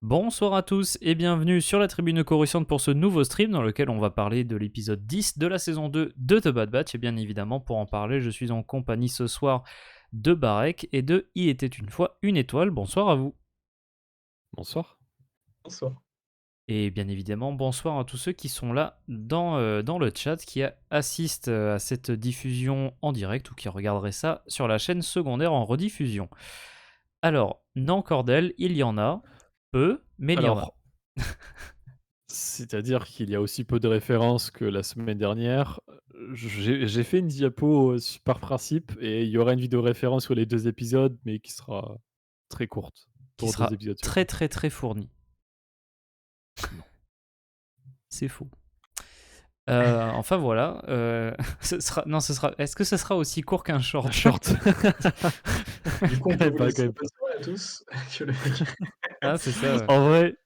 Bonsoir à tous et bienvenue sur la tribune coruscante pour ce nouveau stream dans lequel on va parler de l'épisode 10 de la saison 2 de The Bad Batch. Et bien évidemment, pour en parler, je suis en compagnie ce soir de Barek et de Il était une fois une étoile. Bonsoir à vous. Bonsoir. Bonsoir. Et bien évidemment, bonsoir à tous ceux qui sont là dans le chat, qui assistent à cette diffusion en direct ou qui regarderaient ça sur la chaîne secondaire en rediffusion. Alors, non Cordel, il y en a, peu, mais il y en a. Alors, c'est-à-dire qu'il y a aussi peu de références que la semaine dernière. J'ai fait une diapo par principe et il y aura une vidéo référence sur les 2 épisodes, mais qui sera très courte Qui pour 2 sera épisodes très surtout. très très fourni. Non. C'est faux. Enfin voilà. Est-ce que ce sera aussi court qu'un short? Un short. Du coup, on Quand peut même vous pas, quand laisser même pas. bonsoir à tous. Que le mec- Ah, c'est ça, ouais.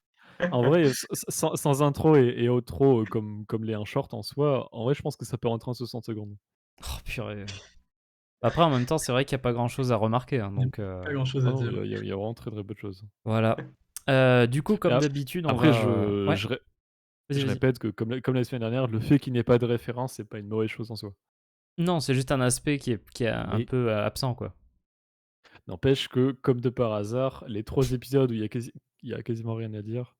En vrai, sans intro et outro, comme les un short en soi, en vrai, je pense que ça peut rentrer en 60 secondes. Oh purée. Après, en même temps, c'est vrai qu'il y a pas grand-chose à remarquer, hein, Il n'y a donc pas grand-chose Ah à non, dire. il y a vraiment très, très peu de choses. voilà. Du coup, Et comme d'habitude, on après va je ouais, je ré vas-y, je vas-y. répète que comme la semaine dernière, le fait qu'il n'y ait pas de référence, c'est pas une mauvaise chose en soi. Non, c'est juste un aspect qui est un Mais peu, absent, quoi. n'empêche que, comme de par hasard, les 3 épisodes où il y a quasiment rien à dire.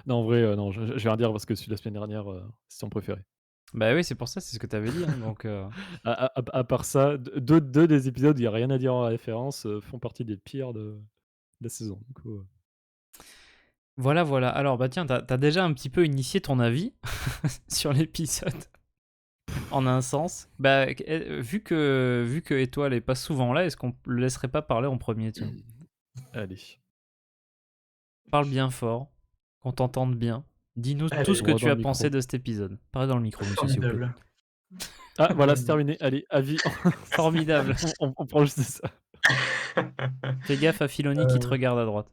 Non, en vrai, non, je vais rien dire parce que celui de la semaine dernière, c'est mon préféré. Bah oui, c'est pour ça, c'est ce que tu avais dit, hein, donc À part ça, deux des épisodes où il y a rien à dire en référence, font partie des pires de la saison, du coup. voilà, voilà. Alors, bah tiens, tu as déjà un petit peu initié ton avis sur l'épisode. En un sens. Bah, vu que Étoile est pas souvent là, est-ce qu'on le laisserait pas parler en premier, tiens? Allez, Parle bien fort, qu'on t'entende bien. Dis-nous tout ce Allez, que droit tu dans as le pensé micro. de cet épisode. Parlez dans le micro, monsieur, s'il vous plaît. formidable. Ah voilà, c'est terminé. Allez, avis. Formidable. On prend juste ça. Fais gaffe à Filoni qui te Euh, regarde à droite.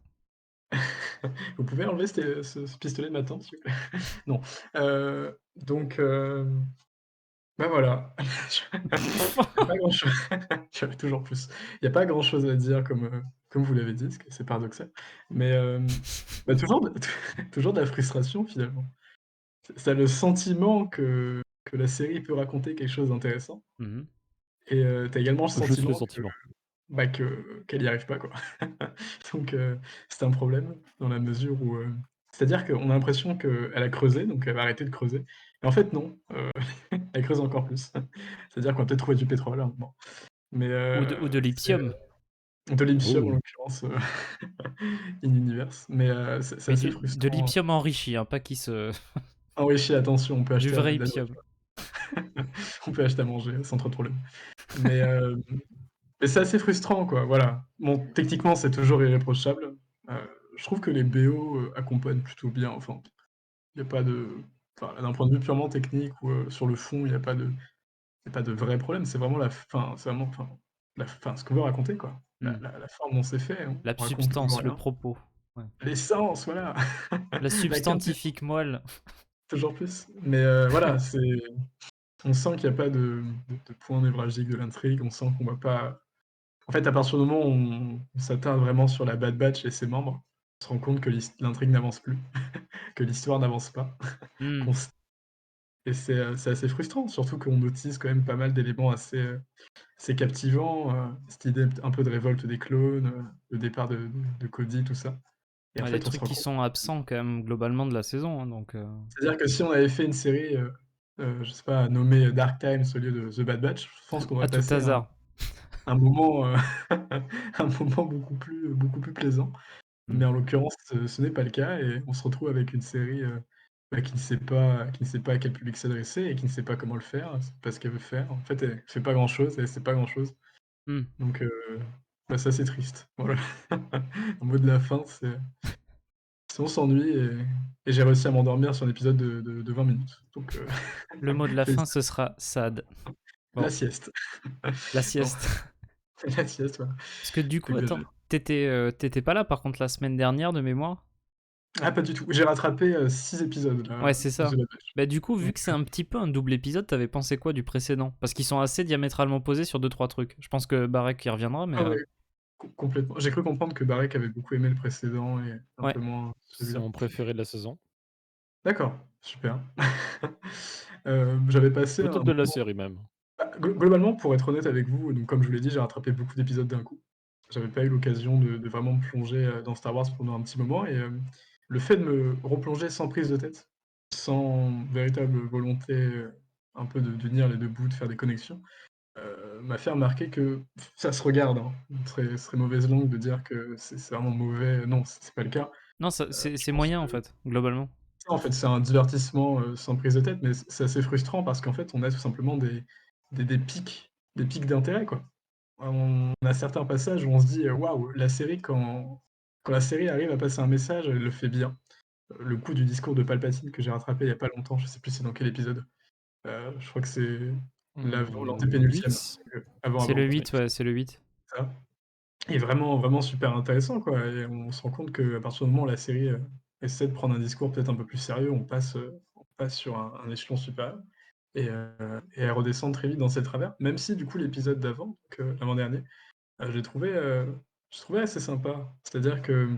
Vous pouvez enlever ce pistolet de ma tante, s'il vous plaît? Non. Donc, bah voilà. Il y a pas grand-chose. J'avais toujours plus. Il y a pas grand-chose à dire comme vous l'avez dit, parce que c'est paradoxal. Mais, bah, toujours de toujours de la frustration finalement. Tu le sentiment que la série peut raconter quelque chose d'intéressant Mhm. et tu également le Juste le sentiment sentiment. qu'elle y arrive pas, quoi. Donc c'est un problème dans la mesure où, c'est-à-dire qu'on a l'impression qu'elle a creusé, donc elle va arrêter de creuser. Mais en fait non, elle creuse encore plus. C'est-à-dire qu'on va peut-être trouver du pétrole à un moment. Mais Ou de c'est l'Iptium. de l'Ipsium en Oh! l'occurrence, in universe. Mais c'est Mais assez de frustrant. l'Iptium enrichi, hein, pas qui se. Enrichi, attention, on peut Du acheter vrai de la Iptium. nourriture. On peut acheter à manger sans trop de problème. Mais mais c'est assez frustrant, quoi, voilà. Bon, techniquement, c'est toujours irréprochable. Je trouve que les BO, accompagnent plutôt bien, enfin, il y a pas de enfin, d'un point de vue purement technique ou, sur le fond, il y a pas de vrai problème. C'est vraiment la fin, c'est vraiment enfin, ce qu'on veut raconter, quoi. Hmm. La forme dont c'est fait, La on raconte toujours substance, le rien. propos. Ouais. L'essence, voilà! La La quintessence, substantifique moelle. toujours plus. Mais, voilà, c'est on sent qu'il y a pas de point névralgique de l'intrigue, on sent qu'on va pas en fait, à partir du moment où on s'attarde vraiment sur la Bad Batch et ses membres, on se rend compte que l'intrigue n'avance plus, que l'histoire n'avance pas, Hmm. qu'on s et c'est assez frustrant, surtout qu'on notice quand même pas mal d'éléments assez captivants, cette idée un peu de révolte des clones, le départ de Cody, tout ça et en Ouais, des fait, on se trucs rend qui compte sont absents quand même globalement de la saison, hein, donc. c'est-à-dire que si on avait fait une série, je sais pas, nommée Dark Times au lieu de The Bad Batch, je pense qu'on À aurait tout passé hasard. un moment, un moment beaucoup plus plaisant. Hmm. Mais en l'occurrence, ce n'est pas le cas et on se retrouve avec une série, qui ne sait pas à quel public s'adresser et qui ne sait pas comment le faire, c'est pas ce qu'elle veut faire. En fait, elle fait pas grand-chose, elle sait pas grand-chose. Hmm. Donc, bah, c'est assez triste. Voilà. Le mot de la fin, c'est on s'ennuie et j'ai réussi à m'endormir sur un épisode de 20 minutes. Donc, Le mot de la fin, ce félicitations. sera sad. La Bon, sieste. la Non, sieste. la sieste, voilà. Parce que du C'est coup, bien. attends, t'étais pas là par contre la semaine dernière de mémoire? Ah, pas du tout. J'ai rattrapé, 6 épisodes Ouais, là, c'est de The ça. Bad Batch. Bah du coup, vu Donc, que c'est un petit peu un double épisode, t'avais pensé quoi du précédent? Parce qu'ils sont assez diamétralement posés sur deux trois trucs. Je pense que Barek y reviendra, mais ah ouais. complètement. J'ai cru comprendre que Barek avait beaucoup aimé le précédent et un Ouais. peu moins C'est celui-là. mon préféré de la saison. D'accord, super. J'avais passé un Peut-être de la moment. série même. Bah, globalement, pour être honnête avec vous, donc comme je vous l'ai dit, j'ai rattrapé beaucoup d'épisodes d'un coup. J'avais pas eu l'occasion de vraiment me plonger, dans Star Wars pendant un petit moment et le fait de me replonger sans prise de tête, sans véritable volonté, un peu de tenir les 2 bouts, de faire des connexions, m'a fait remarquer que ça se regarde, hein. Ce serait mauvaise langue de dire que c'est vraiment mauvais. Non, c'est pas le cas. Non, Je c'est pense moyen en que fait, globalement. ça, en fait, c'est un divertissement, sans prise de tête, mais c'est assez frustrant parce qu'en fait, on a tout simplement des pics d'intérêt, quoi. On a certains passages où on se dit: «Waouh, la série quand la série arrive à passer un message, elle le fait bien». Le coup du discours de Palpatine que j'ai rattrapé il y a pas longtemps, je sais plus c'est dans quel épisode. Je crois que c'est Le l'antépénultième, 8. avant C'est le avant, 8, Oui. ouais, c'est le 8. ça. Est vraiment, vraiment super intéressant, quoi et on se rend compte qu'à partir du moment où la série, essaie de prendre un discours peut-être un peu plus sérieux, on passe sur un échelon supérieur et elle redescend très vite dans ses travers. Même si du coup l'épisode d'avant, donc l'avant-dernier, j'ai trouvé assez sympa. C'est-à-dire que,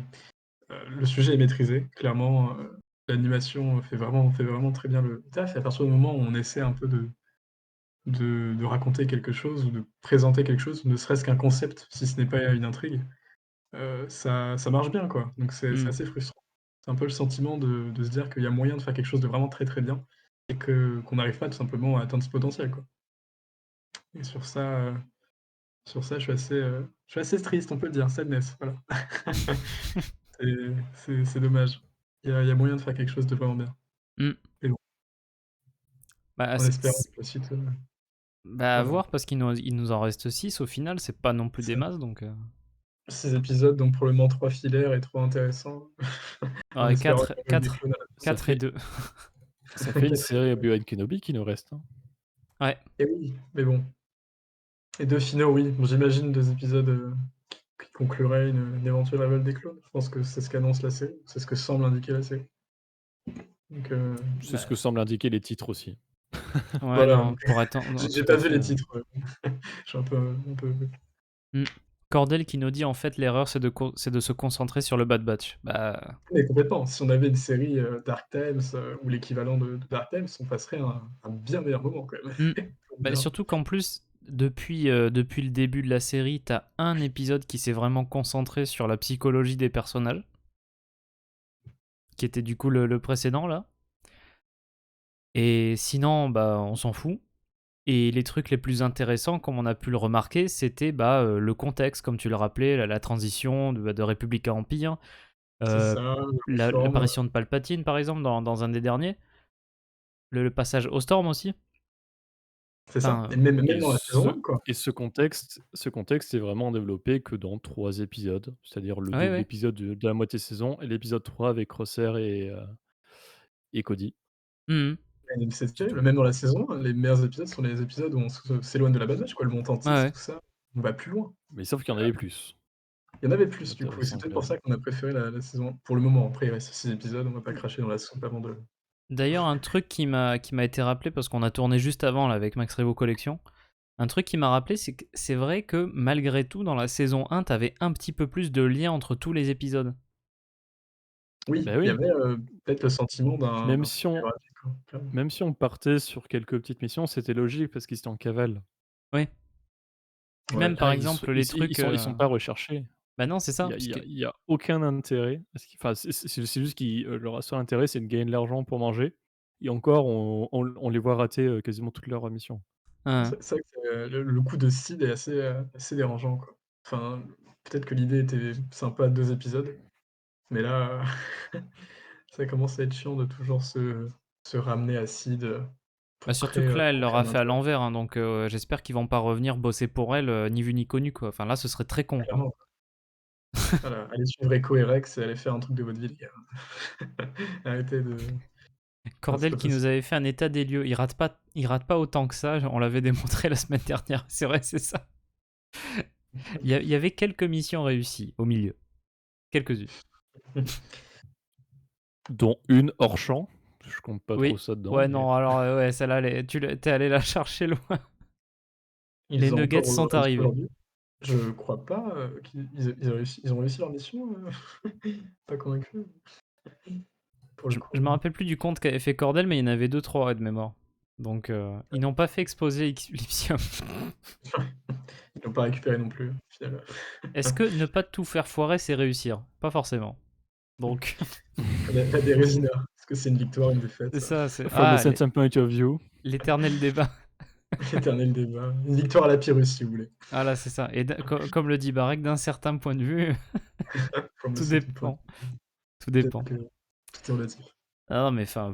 le sujet est maîtrisé, clairement, l'animation fait vraiment très bien le taf et à partir du moment où on essaie un peu de raconter quelque chose ou de présenter quelque chose, ne serait-ce qu'un concept, si ce n'est pas une intrigue, ça marche bien, quoi. Donc c'est Mmh. assez frustrant. C'est un peu le sentiment de se dire qu'il y a moyen de faire quelque chose de vraiment très, très bien et qu'on n'arrive pas tout simplement à atteindre ce potentiel, quoi. Et sur ça, je suis assez triste, on peut le dire, sadness, voilà. C'est dommage. Il y a moyen de faire quelque chose de vraiment bien. Mmh. Mais bon, Bah, en espérant que la suite, bah, à voilà. voir parce qu'il nous en reste 6 au final, c'est pas non plus des Ça masses donc 6 épisodes, donc pour le moment 3 filaires et 3 intéressants. En ouais, espérant 4 qu'il y ait des 4 clones à la Ça 4 et fait 2. ça fait une 4 et série 2, ouais. Obi-Wan Kenobi qui nous reste, hein. Ouais. Et oui, mais bon. Et 2 finaux, oui. Bon, j'imagine 2 épisodes, qui concluraient une éventuelle révolte des clones. Je pense que c'est ce qu'annonce la série. C'est ce que semble indiquer la série. Donc C'est ce Bah, que semblent indiquer les titres aussi. ouais, voilà, non, donc pour être non, j'ai tout pas à vu fait, les titres, je suis un peu Mmh. Cordel qui nous dit en fait l'erreur c'est de se concentrer sur le Bad Batch. Bah, mais complètement. Si on avait une série, Dark Times, ou l'équivalent de Dark Times, on passerait un bien meilleur moment quand même. mmh. Pour Bah, bien. surtout qu'en plus depuis le début de la série, t'as un épisode qui s'est vraiment concentré sur la psychologie des personnages, qui était du coup le précédent là. Et sinon, bah, on s'en fout. Et les trucs les plus intéressants, comme on a pu le remarquer, c'était bah, le contexte, comme tu le rappelais, la transition de République à Empire, C'est euh, ça, la réforme, l'apparition de Palpatine, par exemple, dans un des derniers, le passage au Storm aussi. c'est ça. Enfin, Et même Et dans la saison ce 1, quoi. et ce contexte est vraiment développé que dans 3 épisodes, c'est-à-dire ouais, ouais. l'épisode de la moitié saison et l'épisode 3 avec Crosshair et Cody. Mhm. Et c'est C'est terrible. tout. Même dans la saison 1, les meilleurs épisodes sont les épisodes où on s'éloigne de la base match, quoi. Le montant Ouais, titre, ouais. tout ça, on va plus loin. Mais sauf qu'il y en avait plus. Il y en avait C'est plus du coup et c'est intéressant peut-être quand pour même. ça qu'on a préféré la saison 1. Pour le moment, après il reste 6 épisodes, on va pas cracher dans la soupe avant de D'ailleurs, un truc qui m'a été rappelé, parce qu'on a tourné juste avant là, avec Max Revo Collection, un truc qui m'a rappelé, c'est que c'est vrai que malgré tout, dans la saison 1, t'avais un petit peu plus de lien entre tous les épisodes. oui, Bah il y oui, avait, peut-être le sentiment même d'un si film on biographique, quoi, clairement. même si on partait sur quelques petites missions, c'était logique parce qu'ils étaient en cavale. Oui. Puis Ouais. même, par Là, exemple, les trucs... ils sont pas recherchés. Bah non, c'est Il ça, y a il parce y que... a il y a aucun intérêt parce enfin, c'est juste qu'ils, leur seul intérêt, c'est de gagner de l'argent pour manger et encore on les voit rater, quasiment toutes leurs missions. Hein, C'est vrai que le coup de Sid est assez dérangeant, quoi. Enfin, peut-être que l'idée était sympa 2 épisodes, mais là, ça commence à être chiant de toujours se ramener à Sid, bah surtout que là, elle pour leur créer a un fait à intérêt, l'envers, hein, donc j'espère qu'ils vont pas revenir bosser pour elle, ni vu ni connu, quoi. Enfin là, ce serait très con, quoi. clairement. Voilà, allez suivre Echo et Rex et allez faire un truc de votre vie, les gars. Arrêtez de non, c'est Cordel pas qui nous possible. avait fait un état des lieux. Il rate pas autant que ça, on l'avait démontré la semaine dernière. C'est vrai, c'est ça. Il y avait quelques missions réussies au milieu. Quelques-unes. Dont une hors champ, je compte pas trop Oui. ça dedans, Ouais, mais non, alors, ouais, celle-là, t'es allé la chercher loin. Les Ils ont nuggets encore sont relancé arrivés. aujourd'hui. Je crois pas, qu'ils ont réussi leur mission, pas convaincu, pour le Je coup. me rappelle plus du compte qu'avait fait Cordel, mais il y en avait deux trois de mémoire. Donc, ils n'ont pas fait exploser Elysium. Ils l'ont pas récupéré non plus, au final. Est-ce que ne pas tout faire foirer, c'est réussir? Pas forcément. Donc, La Bérésina, est-ce que c'est une victoire, une c'est défaite? ça, c'est From a certain point of view. l'éternel débat. L'éternel débat. Une victoire à la Pyrrhus, si vous voulez. Ah là, c'est ça. Et comme le dit Barek, d'un certain point de vue, From a tout certain point. dépend. Tout Peut-être dépend. que tout est relatif. Ah non, mais enfin,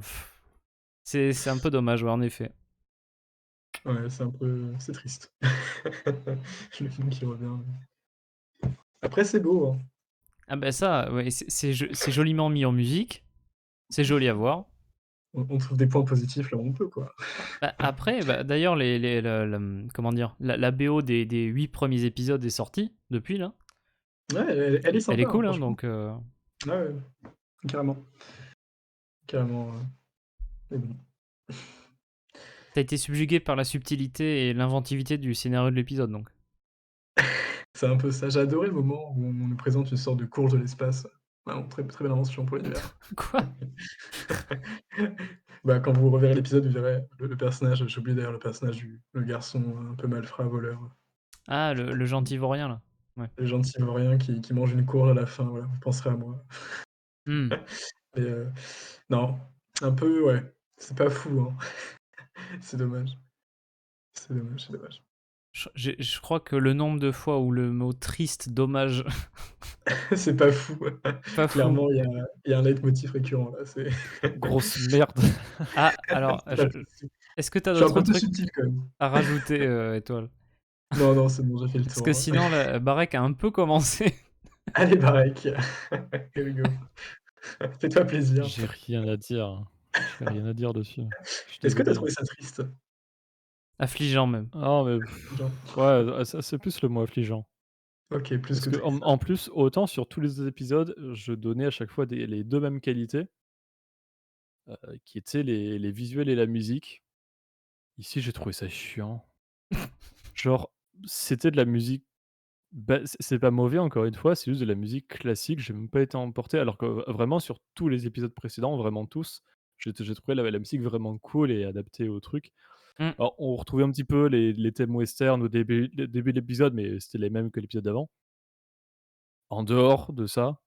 c'est un peu dommage, ouais, en effet. Ouais, c'est triste. Le nom qui revient. Après, c'est beau, hein. Ah bah ça, ouais, c'est joliment mis en musique. C'est joli à voir. On trouve des points positifs là où on peut, quoi. Bah, après, bah, d'ailleurs, comment dire, la BO des 8 premiers épisodes est sortie depuis là. Ouais, elle est Elle est sympa, hein, cool, hein, franchement. donc Ouais, ouais, carrément. Carrément, mais bon. t'as été subjugué par la subtilité et l'inventivité du scénario de l'épisode, donc. C'est un peu ça. J'ai adoré le moment où on nous présente une sorte de course de l'espace. Vraiment très, très belle invention pour l'univers. Quoi? Bah, quand vous reverrez l'épisode, vous verrez le personnage, j'ai oublié d'ailleurs le personnage le garçon un peu malfrat, voleur, Ah, le gentil vaurien là. Ouais. le gentil vaurien qui mange une courge à la fin, voilà, vous penserez à moi. Hmm. Mais non, un peu, ouais, c'est pas fou, hein. C'est dommage. C'est dommage, c'est dommage. Je crois que le nombre de fois où le mot triste, dommage, C'est pas fou. pas fou. Clairement, il y a un leitmotiv récurrent là, c'est Grosse merde. Ah, alors, c'est pas possible. est-ce que t'as Je suis un d'autres peu plus trucs subtil quand même. à rajouter, Étoile? Non, non, c'est bon, j'ai fait le Parce que tour. sinon, la Barek a un peu commencé. Allez, Barek, here we go. Fais-toi plaisir. J'ai rien à dire. J'ai rien à dire dessus. Je suis Est-ce que tu as désolé. trouvé ça triste? Affligeant même. Ah mais Genre, ouais, ça c'est plus le mot affligeant. OK, plus Parce que que triste. en plus, autant sur tous les épisodes, je donnais à chaque fois les 2 mêmes qualités, qui étaient les visuels et la musique. Ici, j'ai trouvé ça chiant. Genre, c'était de la musique, bah, c'est pas mauvais encore une fois, c'est juste de la musique classique, j'ai même pas été emporté alors que vraiment sur tous les épisodes précédents, vraiment tous, j'ai trouvé la musique vraiment cool et adaptée au truc. Hmm. Alors on retrouvait un petit peu les thèmes western au début de l'épisode, mais c'était les mêmes que l'épisode d'avant. En dehors de ça,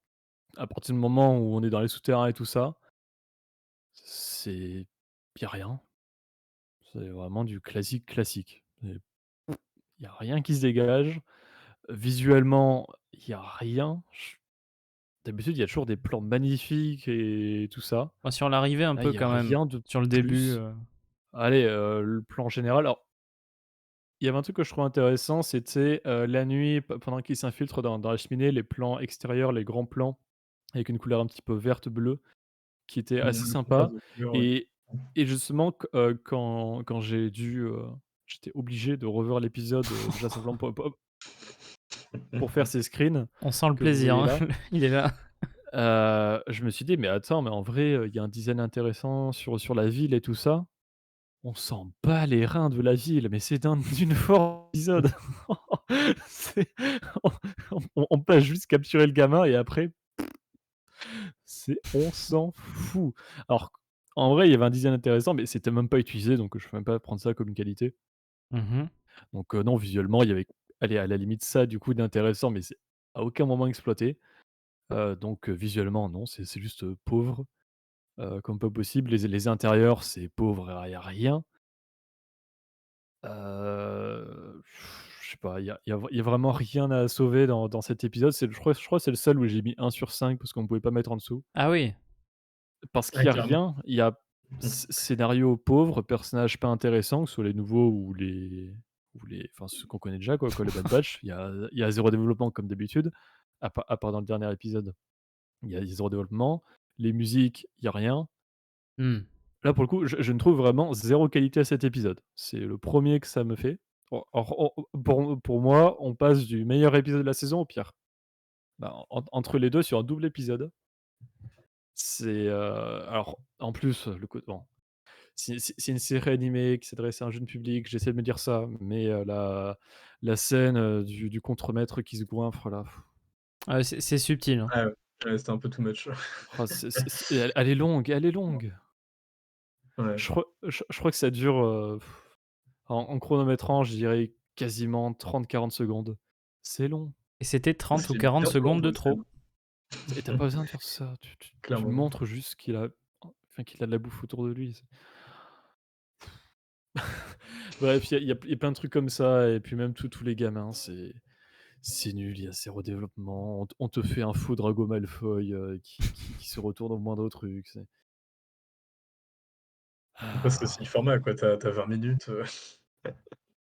à partir du moment où on est dans les souterrains et tout ça, c'est y a rien. C'est vraiment du classique, classique. Il y a rien qui se dégage. Visuellement, il y a rien. D'habitude, il y a toujours des plans magnifiques et tout ça. Bah, sur l'arrivée, un Là, peu il y a quand même. rien de Sur le début. plus. Allez, le plan général, alors, il y avait un truc que je trouvais intéressant, c'était, la nuit, pendant qu'ils s'infiltrent dans la cheminée, les plans extérieurs, les grands plans avec une couleur un petit peu verte, bleue, qui était Mmh, assez le contraste sympa. de couleurs, ouais. et et justement quand j'étais obligé de revoir l'épisode, déjà simplement pour faire ces screens On sent le que vous plaisir, voyez hein. là. Il est là. Je me suis dit: «Mais attends, mais en vrai, il y a un design intéressant sur la ville et tout ça». On s'en bat les reins de la ville, mais c'est d'une force épisode. C'est on passe juste capturer le gamin et après, on s'en fout. Alors en vrai, il y avait un design intéressant, mais c'était même pas utilisé, donc je peux même pas prendre ça comme une qualité. Mhm. Donc non, visuellement, il y avait, allez, à la limite ça du coup d'intéressant, mais c'est à aucun moment exploité. Donc visuellement non, c'est juste, pauvre, comme pas possible. Les intérieurs, c'est pauvre, il y a rien. Je sais pas, il y a vraiment rien à sauver dans cet épisode. Je crois que c'est le seul où j'ai mis 1/5 parce qu'on pouvait pas mettre en dessous. Ah oui. Parce qu'il Ouais, y a clairement. rien, il y a Mmh. scénario pauvre, personnages pas intéressants, que ce soit les nouveaux enfin ceux qu'on connaît déjà quoi, les Bad Batch. Il y a 0 développement comme d'habitude, à part dans le dernier épisode. Il y a 0 développement. Les musiques, il y a rien. Hmm. Là, pour le coup, je ne trouve vraiment zéro qualité à cet épisode. C'est le premier que ça me fait. Pour moi, on passe du meilleur épisode de la saison au pire. Bah, entre les 2 sur un double épisode. Alors, en plus, le cô bon, c'est une série animée qui s'adresse à un jeune public, j'essaie de me dire ça, mais la scène, du contremaître qui se goinfre là, Ouais, c'est subtil, hein. Ouais, ouais, c'était un peu too much. oh c'est elle est longue, elle est longue. Ouais. Je crois que ça dure, en chronométrant, je dirais quasiment 30-40 secondes. C'est long Et c'était Ça, 30 ou c'est une 40 bien trop secondes longue de comme trop. scène, et tu pas besoin de faire ça. Tu clairement. montres juste qu'il a de la bouffe autour de lui. Bref, il y a plein de trucs comme ça et puis même tous les gamins, c'est nul, il y a zéro développement. On te fait un faux Drago Malfoy, qui se retourne au moindre truc, Après, c'est aussi le format, quoi. Tu as 20 minutes, tu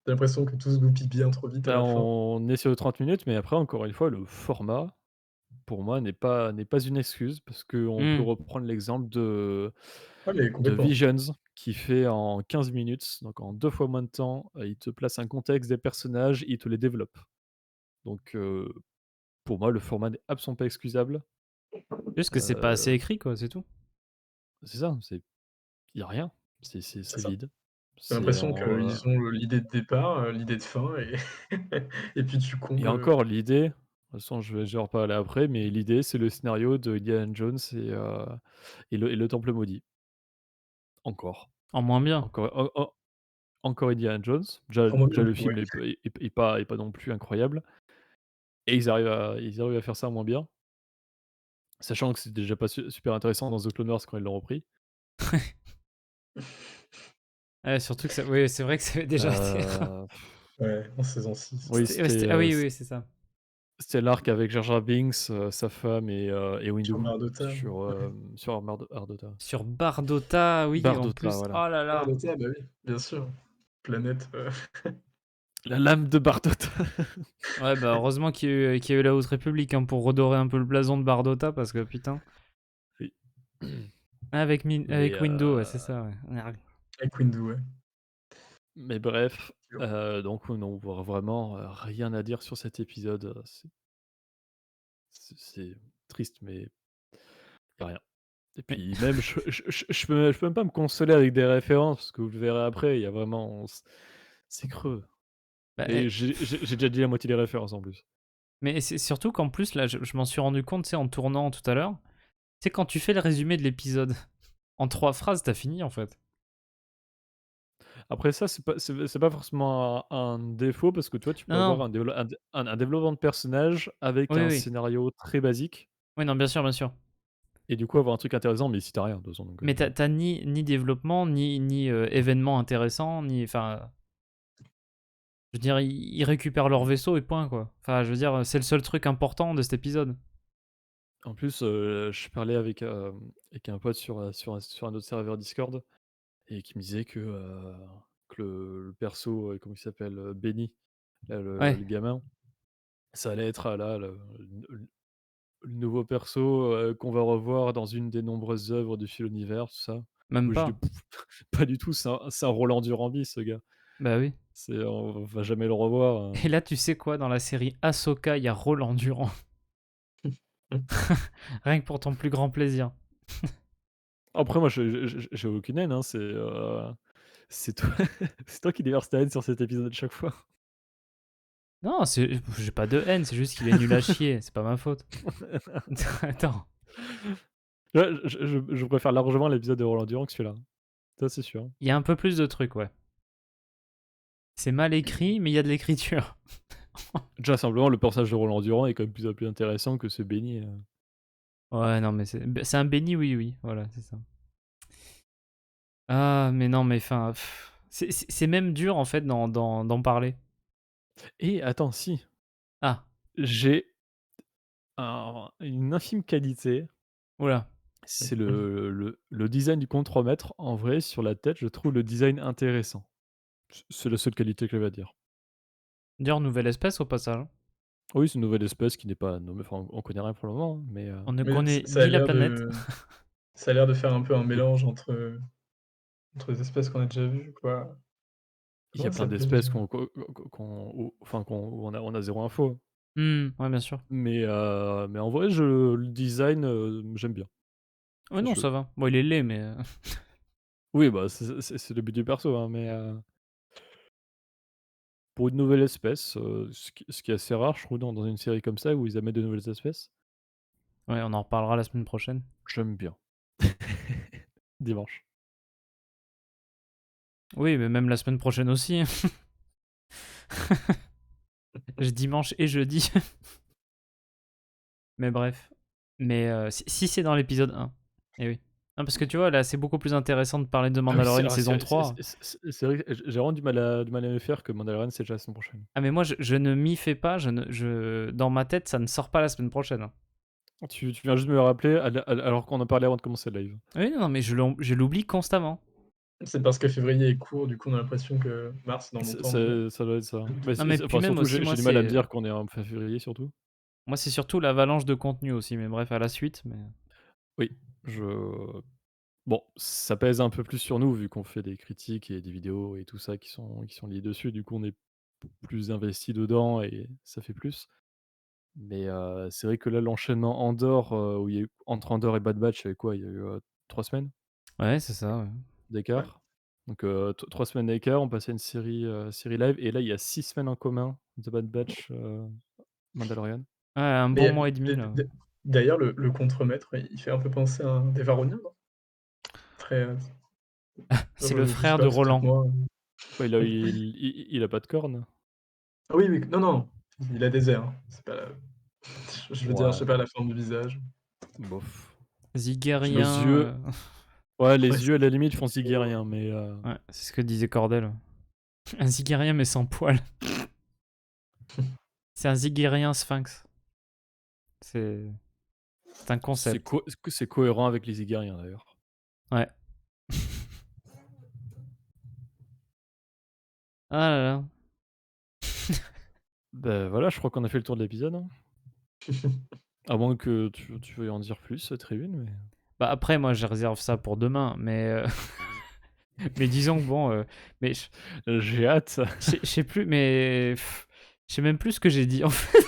l'impression que tout se goupille bien trop vite à Bah, la fin. on est sur 30 minutes, mais après encore une fois, le format, pour moi, n'est pas une excuse parce qu'on peut Mmh. reprendre l'exemple Ah mais de complètement. Visions qui fait en 15 minutes, donc en 2 fois moins de temps, il te place un contexte des personnages, il te les développe. Donc pour moi, le format n'est absolument pas excusable. Juste que c'est pas assez Heu, écrit, quoi, c'est tout. c'est ça, il y a rien, C'est c'est ça. vide. Tu as C'est l'impression en, qu'ils ont l'idée de départ, l'idée de fin et et puis tu et combles, encore l'idée, de toute façon je vais en reparler après, mais l'idée c'est le scénario de Indiana Jones et le Temple maudit. Encore. En moins bien. Encore Indiana Jones. Déjà en moins déjà bien, le ouais. film est pas non plus incroyable et ils arrivent à faire ça moins bien, sachant que c'est déjà pas super intéressant dans The Clone Wars quand ils l'ont repris. Ouais, surtout que ça oui, c'est vrai que ça avait déjà été Heu, Ouais, en saison 6. oui, ouais, ah oui, oui, c'est ça. c'était l'arc avec Jar Jar Binks, sa femme et Windu Sur Mardota. sur Ardota. Sur Bardota, oui, en Bardota, plus. voilà. Oh là là! Mardota, bah oui, bien sûr. Planète, La lame de Bardota. Ouais, bah, heureusement qu'il y a eu la Haute République, hein, pour redorer un peu le blason de Bardota parce que putain. Oui. Ah, Mais avec Windows, ouais, c'est ça, ouais. avec Windu, ouais. mais bref, Sûr. donc non, vraiment, rien à dire sur cet épisode, c'est triste, mais y a rien. Et Mais puis même je peux même pas me consoler avec des références parce que vous le verrez après, il y a vraiment c'est creux bah, et j'ai déjà dit la moitié des références en plus. mais c'est surtout qu'en plus, là, je m'en suis rendu compte, tu sais, en tournant tout à l'heure, tu sais, quand tu fais le résumé de l'épisode en 3 phrases, t'as fini, en fait. Après ça, c'est pas forcément un défaut parce que toi, tu peux Non, avoir non. un développement de personnage avec Oui, un oui. scénario très basique Oui, non, bien sûr, bien sûr. et du coup avoir un truc intéressant, mais ici tu rien de toute façon donc Mais t'as ni développement, ni événement intéressant, ni enfin, je veux dire, ils récupèrent leur vaisseau et point, quoi. Enfin, je veux dire, c'est le seul truc important de cet épisode. en plus, je parlais avec un pote sur un autre serveur Discord et qui me disait que le perso, comment il s'appelle? Benny, là, le Ouais, le gamin, ça allait être, là, le nouveau perso, qu'on va revoir dans une des nombreuses œuvres du fil univers, tout ça. même Moi, je dis: pas. «Pas du tout, c'est un Roland Durand ce gars. Bah oui. On va jamais le revoir, Et là, tu sais quoi? Dans la série Ahsoka, il y a Roland Durand. Rien que pour ton plus grand plaisir. Après moi, j'ai aucune haine, hein, c'est toi c'est toi qui déverse ta haine sur cet épisode chaque fois. Non, j'ai pas de haine, c'est juste qu'il est nul à chier, c'est pas ma faute. Attends, Ouais, je préfère largement l'épisode de Roland Durand que celui-là. Ça, c'est sûr. il y a un peu plus de trucs, ouais. C'est mal écrit, mais il y a de l'écriture. Déjà, simplement, le personnage de Roland Durand est quand même plus intéressant que ce Benny, Ouais, non, mais c'est un béni, oui, oui, voilà, c'est ça. Ah, mais non, mais enfin, c'est même dur, en fait, d'en parler. et attends, si, Ah, j'ai une infime qualité, oula. c'est le design du contremaître. En vrai, sur la tête, je trouve le design intéressant. C'est la seule qualité que j'avais à dire. D'ailleurs, nouvelle espèce au passage, hein. Oui, c'est une nouvelle espèce qui n'est pas nommée, enfin, on connaît rien pour le moment, hein, On ne Mais ç connaît ça a ni la l'air planète. de ça a l'air de faire un peu un mais mélange entre les espèces qu'on a déjà vues, quoi. il y Comment a ça plein s'appelait déjà? d'espèces qu'on où enfin, où on a 0 info. Ouais, bien sûr. Mais en vrai, le design, j'aime bien. Ouais, Ça non, se ça va. Bon, il est laid, mais Oui, bah, c'est le but du perso, hein, mais pour une nouvelle espèce, ce qui est assez rare, je trouve, dans une série comme ça où ils amènent de nouvelles espèces, Ouais, on en reparlera la semaine prochaine. j'aime bien. Dimanche. Oui, mais même la semaine prochaine aussi. Dimanche et jeudi. Mais bref. Mais si c'est dans l'épisode 1. Eh oui. Non, parce que tu vois, là, c'est beaucoup plus intéressant de parler de Ah oui, Mandalorian saison 3. c'est vrai que j'ai vraiment du mal à me faire que Mandalorian, c'est déjà la semaine prochaine. Ah, mais moi, je ne m'y fais pas. Dans ma tête, ça ne sort pas la semaine prochaine, hein. Tu viens juste de me le rappeler alors qu'on en parlait avant de commencer le live. Oui, non, mais je l'oublie constamment. C'est parce que février est court, du coup, on a l'impression que mars, c'est dans longtemps, mais ouais. Ça doit être ça. Mais Non, mais puis enfin, même surtout, aussi, j'ai moi, du mal à me c'est dire qu'on est en fin février, surtout. moi, c'est surtout l'avalanche de contenu aussi. Mais bref, à la suite. Mais Oui, je bon, ça pèse un peu plus sur nous vu qu'on fait des critiques et des vidéos et tout ça qui sont liées dessus. Du coup, on est plus investi dedans et ça fait plus. Mais c'est vrai que là, l'enchaînement Andor, où il y a eu entre Andor et Bad Batch, il y a eu quoi? Il y a eu, 3 semaines ouais, c'est ça. Ouais. Ouais. d'écart. Donc 3 semaines d'écart, on passait à une série live et là, il y a 6 semaines en commun, The Bad Batch, Mandalorian. Ouais, un bon Mais mois et demi, là. d'ailleurs, le contremaître, il fait un peu penser à un des Varoniens, non? Très, C'est le je sais frère de pas, c'est peut-être Roland. moi. Ouais, il a pas de cornes? Ah oui, oui, non, non, il a des airs, hein. C'est pas je veux dire, je Ouais, sais pas, la forme du visage. bof. Les Zigérien. yeux ouais, Ouais, les c'est yeux à la limite font trop, zigérien, mais Ouais, c'est ce que disait Cordel. Un zigérien, mais sans poil. C'est un zigérien sphinx. C'est c'est un concept. c'est cohérent avec les zigériens, d'ailleurs. Ouais. Ah là là. Bah, voilà, je crois qu'on a fait le tour de l'épisode, hein. À moins que tu veuilles en dire plus, Tribune, mais Bah après, moi, je réserve ça pour demain, mais mais disons que bon, mais j'ai hâte. je sais plus, mais je sais même plus ce que j'ai dit en fait.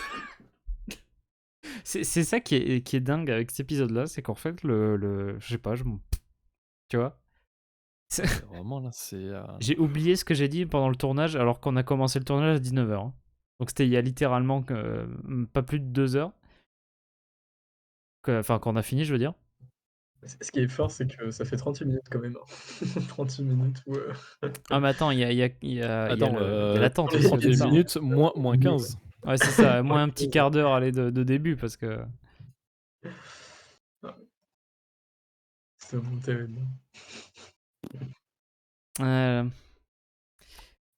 C'est ça qui est dingue avec cet épisode-là, c'est qu'en fait, je sais pas, tu vois, Vraiment là, c'est, j'ai oublié ce que j'ai dit pendant le tournage alors qu'on a commencé le tournage à 19h. Donc c'était il y a littéralement pas plus de 2 heures. Enfin, quand on a fini, je veux dire. Ce qui est fort, c'est que ça fait 38 minutes quand même, hein. 38 minutes où, Ah, mais attends, attends, il y a l'attente les aussi au 38 départ, hein. minutes, moins 15. Ouais, c'est ça, Ouais, moins un petit quart d'heure allez, de début parce que. c'est vraiment terrible. Euh,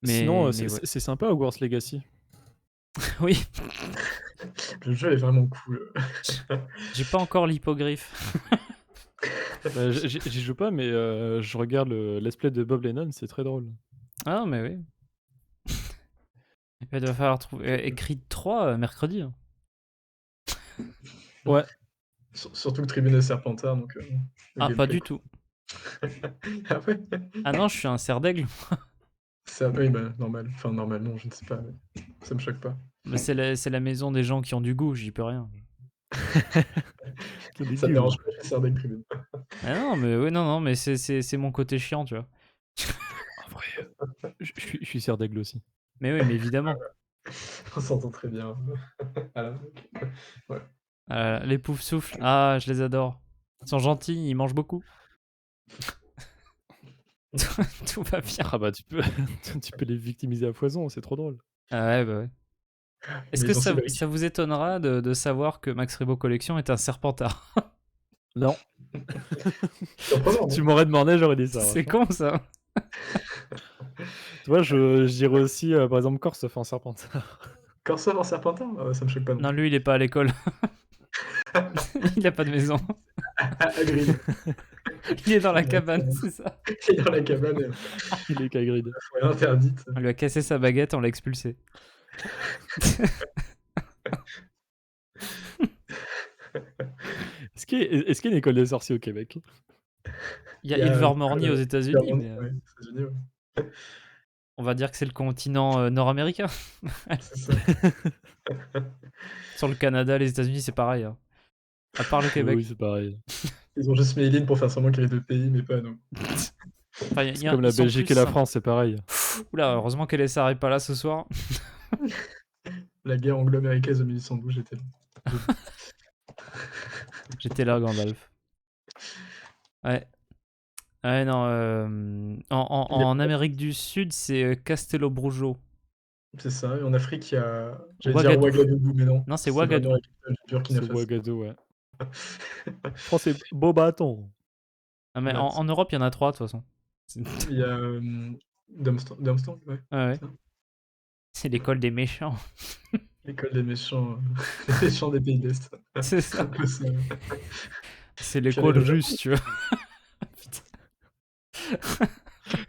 Sinon, mais ouais. c'est sympa Hogwarts Legacy. Oui, Le jeu est vraiment cool. j'ai pas encore l'hippogriffe. Bah, j'y joue pas, mais je regarde le let's play de Bob Lennon, c'est très drôle. Ah, mais oui. Il va falloir trouver. Écrit 3 mercredi, hein. Ouais, Surtout que Tribune est Serpentard, donc le Ah, pas gameplay du cool. tout. Ah ouais? Ah non, je suis un cerf d'aigle. Oui, bah, normal. Enfin, normal, non, je ne sais pas, mais ça me choque pas. Mais c'est la maison des gens qui ont du goût, j'y peux rien. c'est Ça me dégueu. dérange pas, je suis Serdaigle Tribune. Ah non, mais oui, non, non, mais c'est mon côté chiant, tu vois. En vrai, je suis serre d'aigle aussi. Mais oui, mais évidemment. On s'entend très bien. Voilà. Ouais. Les poufs souffles, ah, je les adore. Ils sont gentils, ils mangent beaucoup. Tout va bien. Ah bah, tu peux tu peux les victimiser à foison, c'est trop drôle. Ah ouais, bah ouais. Est-ce Mais que ils ont ça, Cédric. ça vous étonnera de savoir que Max Rebo Collection est un serpentard? Non, Surprenant, tu non? m'aurais demandé, j'aurais dit ça, C'est franchement. con ça. Tu vois, je dirais aussi, par exemple, Corse fait un serpentard. Corsair en Serpentard? Ça me choque pas non Non, plus. lui, il est pas à l'école. Il a pas de maison. Hagrid. Il est dans la cabane, c'est ça. Il est dans la cabane, Il est qu'Hagrid. la forêt interdite. On lui a cassé sa baguette, on l'a expulsé. Est-ce qu'il y a une école des sorciers au Québec? Il y a Il y a Ilvermorny aux États-Unis, mais ouais, aux États-Unis, ouais. on va dire que c'est le continent nord-américain. C'est ça. Sur le Canada, les États-Unis, c'est pareil, hein. À part le Oui, Québec. c'est pareil. Ils ont juste mis Eileen pour faire semblant qu'il y avait 2 pays, mais pas nous. Enfin, C'est comme la ils sont Belgique plus et la sympas. France, c'est pareil. Oula, heureusement qu'elle est pas là ce soir. La guerre anglo-américaine de 1812, j'étais là. Debout. J'étais là, Gandalf. Ouais. Ouais, non. Il y a En Amérique du Sud, c'est Castelo Brujo. C'est ça, et en Afrique, il y a j'allais dire Ouagadougou. Ouagadougou, mais non, Non, c'est c'est vraiment la Ouagadougou. capitale du Burkina C'est Faso. Ouagadougou, ouais. France, c'est beau bâton. Ah, mais Ouais, en Europe, il y en a 3 de toute façon. il y a, Darmstadt, ouais, Ouais. c'est ça. C'est l'école des méchants. L'école des méchants, les méchants des pays de l'Est. C'est C'est un ça. peu ça. C'est Puis l'école au russe, tu vois.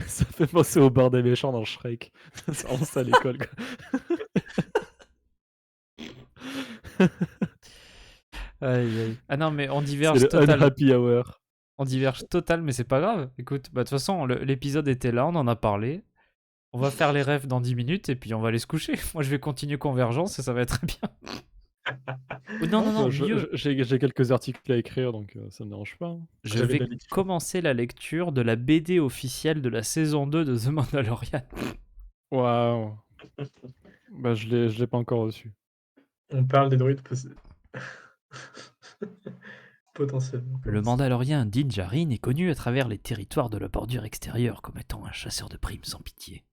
Ça fait penser au bar des méchants dans Shrek. C'est vraiment ça l'école, quoi. Aïe, aïe. Ah non, mais on C'est diverge le total. unhappy hour. On diverge total, mais c'est pas grave. Écoute, bah, de toute façon, l'épisode était là, on en a parlé. On va faire les rêves dans 10 minutes et puis on va aller se coucher. Moi, je vais continuer Convergence et ça va être très bien. Oh, non, non, Ah, non, bah, mieux. j'ai quelques articles à écrire, donc ça me dérange pas, hein. Je J'avais de vais la lecture. commencer la lecture de la BD officielle de la saison 2 de The Mandalorian. Waouh. Bah, je l'ai pas encore reçu. On parle des droïdes potentiellement, comme Le ça. Mandalorien Din Djarin est connu à travers les territoires de la bordure extérieure comme étant un chasseur de primes sans pitié.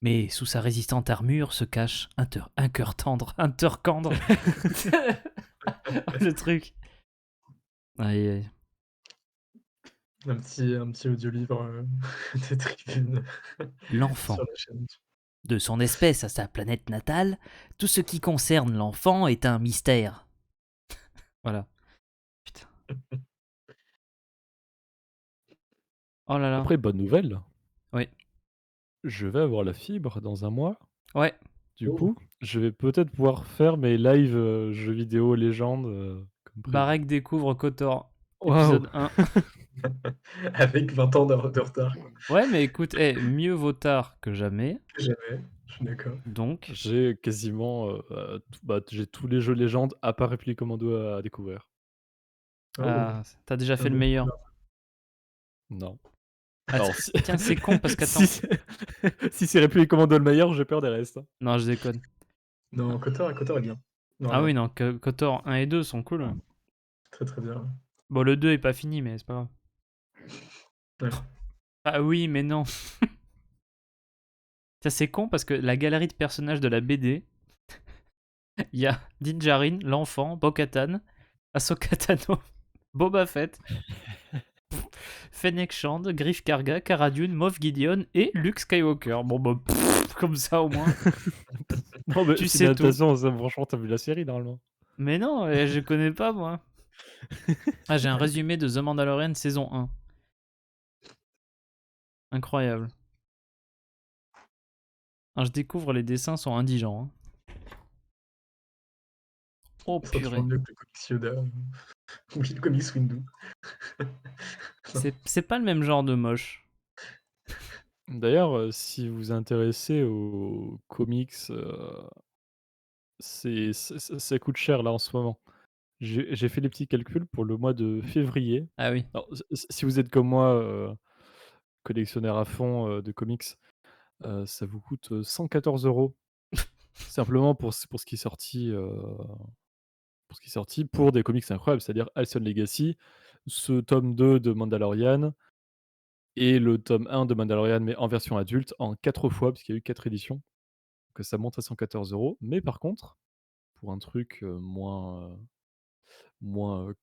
Mais sous sa résistante armure se cache un cœur tendre, un Turkandre. Le truc. Aïe, aïe. Un petit audiolivre, des tribunes L'enfant. sur la chaîne. De son espèce à sa planète natale, tout ce qui concerne l'enfant est un mystère. Voilà. Putain. Oh là là. Après, bonne nouvelle, Oui. je vais avoir la fibre dans un mois. Ouais. Du Oh, coup, je vais peut-être pouvoir faire mes lives, jeux vidéo légende, comme prévu. Barek découvre Kotor. Waouh! Épisode 1. avec 20 ans de retard, quoi. Ouais, mais écoute, mieux vaut tard que jamais. Jamais, je suis d'accord. Donc, J'ai quasiment, j'ai tous les jeux légendes à part Réplique Commando à découvrir. Oh, t'as déjà un fait le bon meilleur. plan. Non. Ah, Alors si tiens, c'est con parce qu'attends. si c'est si c'est Réplique Commando le meilleur, j'ai peur des restes, hein. Non, je déconne. Non, Kotor est bien. Ah oui, Normalement. non, Kotor 1 et 2 sont cool. Très, très bien. Bon, le 2 est pas fini, mais c'est pas grave. Ouais. Ah oui, mais non. Ça, c'est con parce que la galerie de personnages de la BD, il y a Din Djarin, l'enfant, Bo-Katan, Ahsoka Tano, Boba Fett, Fennec Shand, Griff Karga, Cara Dune, Moff Gideon et Luke Skywalker. Bon, bah, comme ça au moins, Non, mais tu c'est une sais tout. adaptation, ça franchement, tu vu la série normalement? Mais non, je connais pas moi. Ah, j'ai un résumé de The Mandalorian saison 1. Incroyable. Alors, je découvre les dessins sont indigents. Hein. Oh Ça sera toujours purée. mieux que le comics Yoda ou le comics Windu. C'est pas le même genre de moche. D'ailleurs, si vous vous intéressez aux comics, ça coûte cher là en ce moment. J'ai fait les petits calculs pour le mois de février. Ah oui. Alors si vous êtes comme moi, collectionneur à fond, de comics, ça vous coûte, 114 € simplement pour ce qui est sorti, pour des comics incroyables, c'est-à-dire Alcyon Legacy, ce tome 2 de Mandalorian et le tome 1 de Mandalorian, mais en version adulte en 4 fois, parce qu'il y a eu 4 éditions. Que ça monte à 114 €. Mais par contre, pour un truc, moins,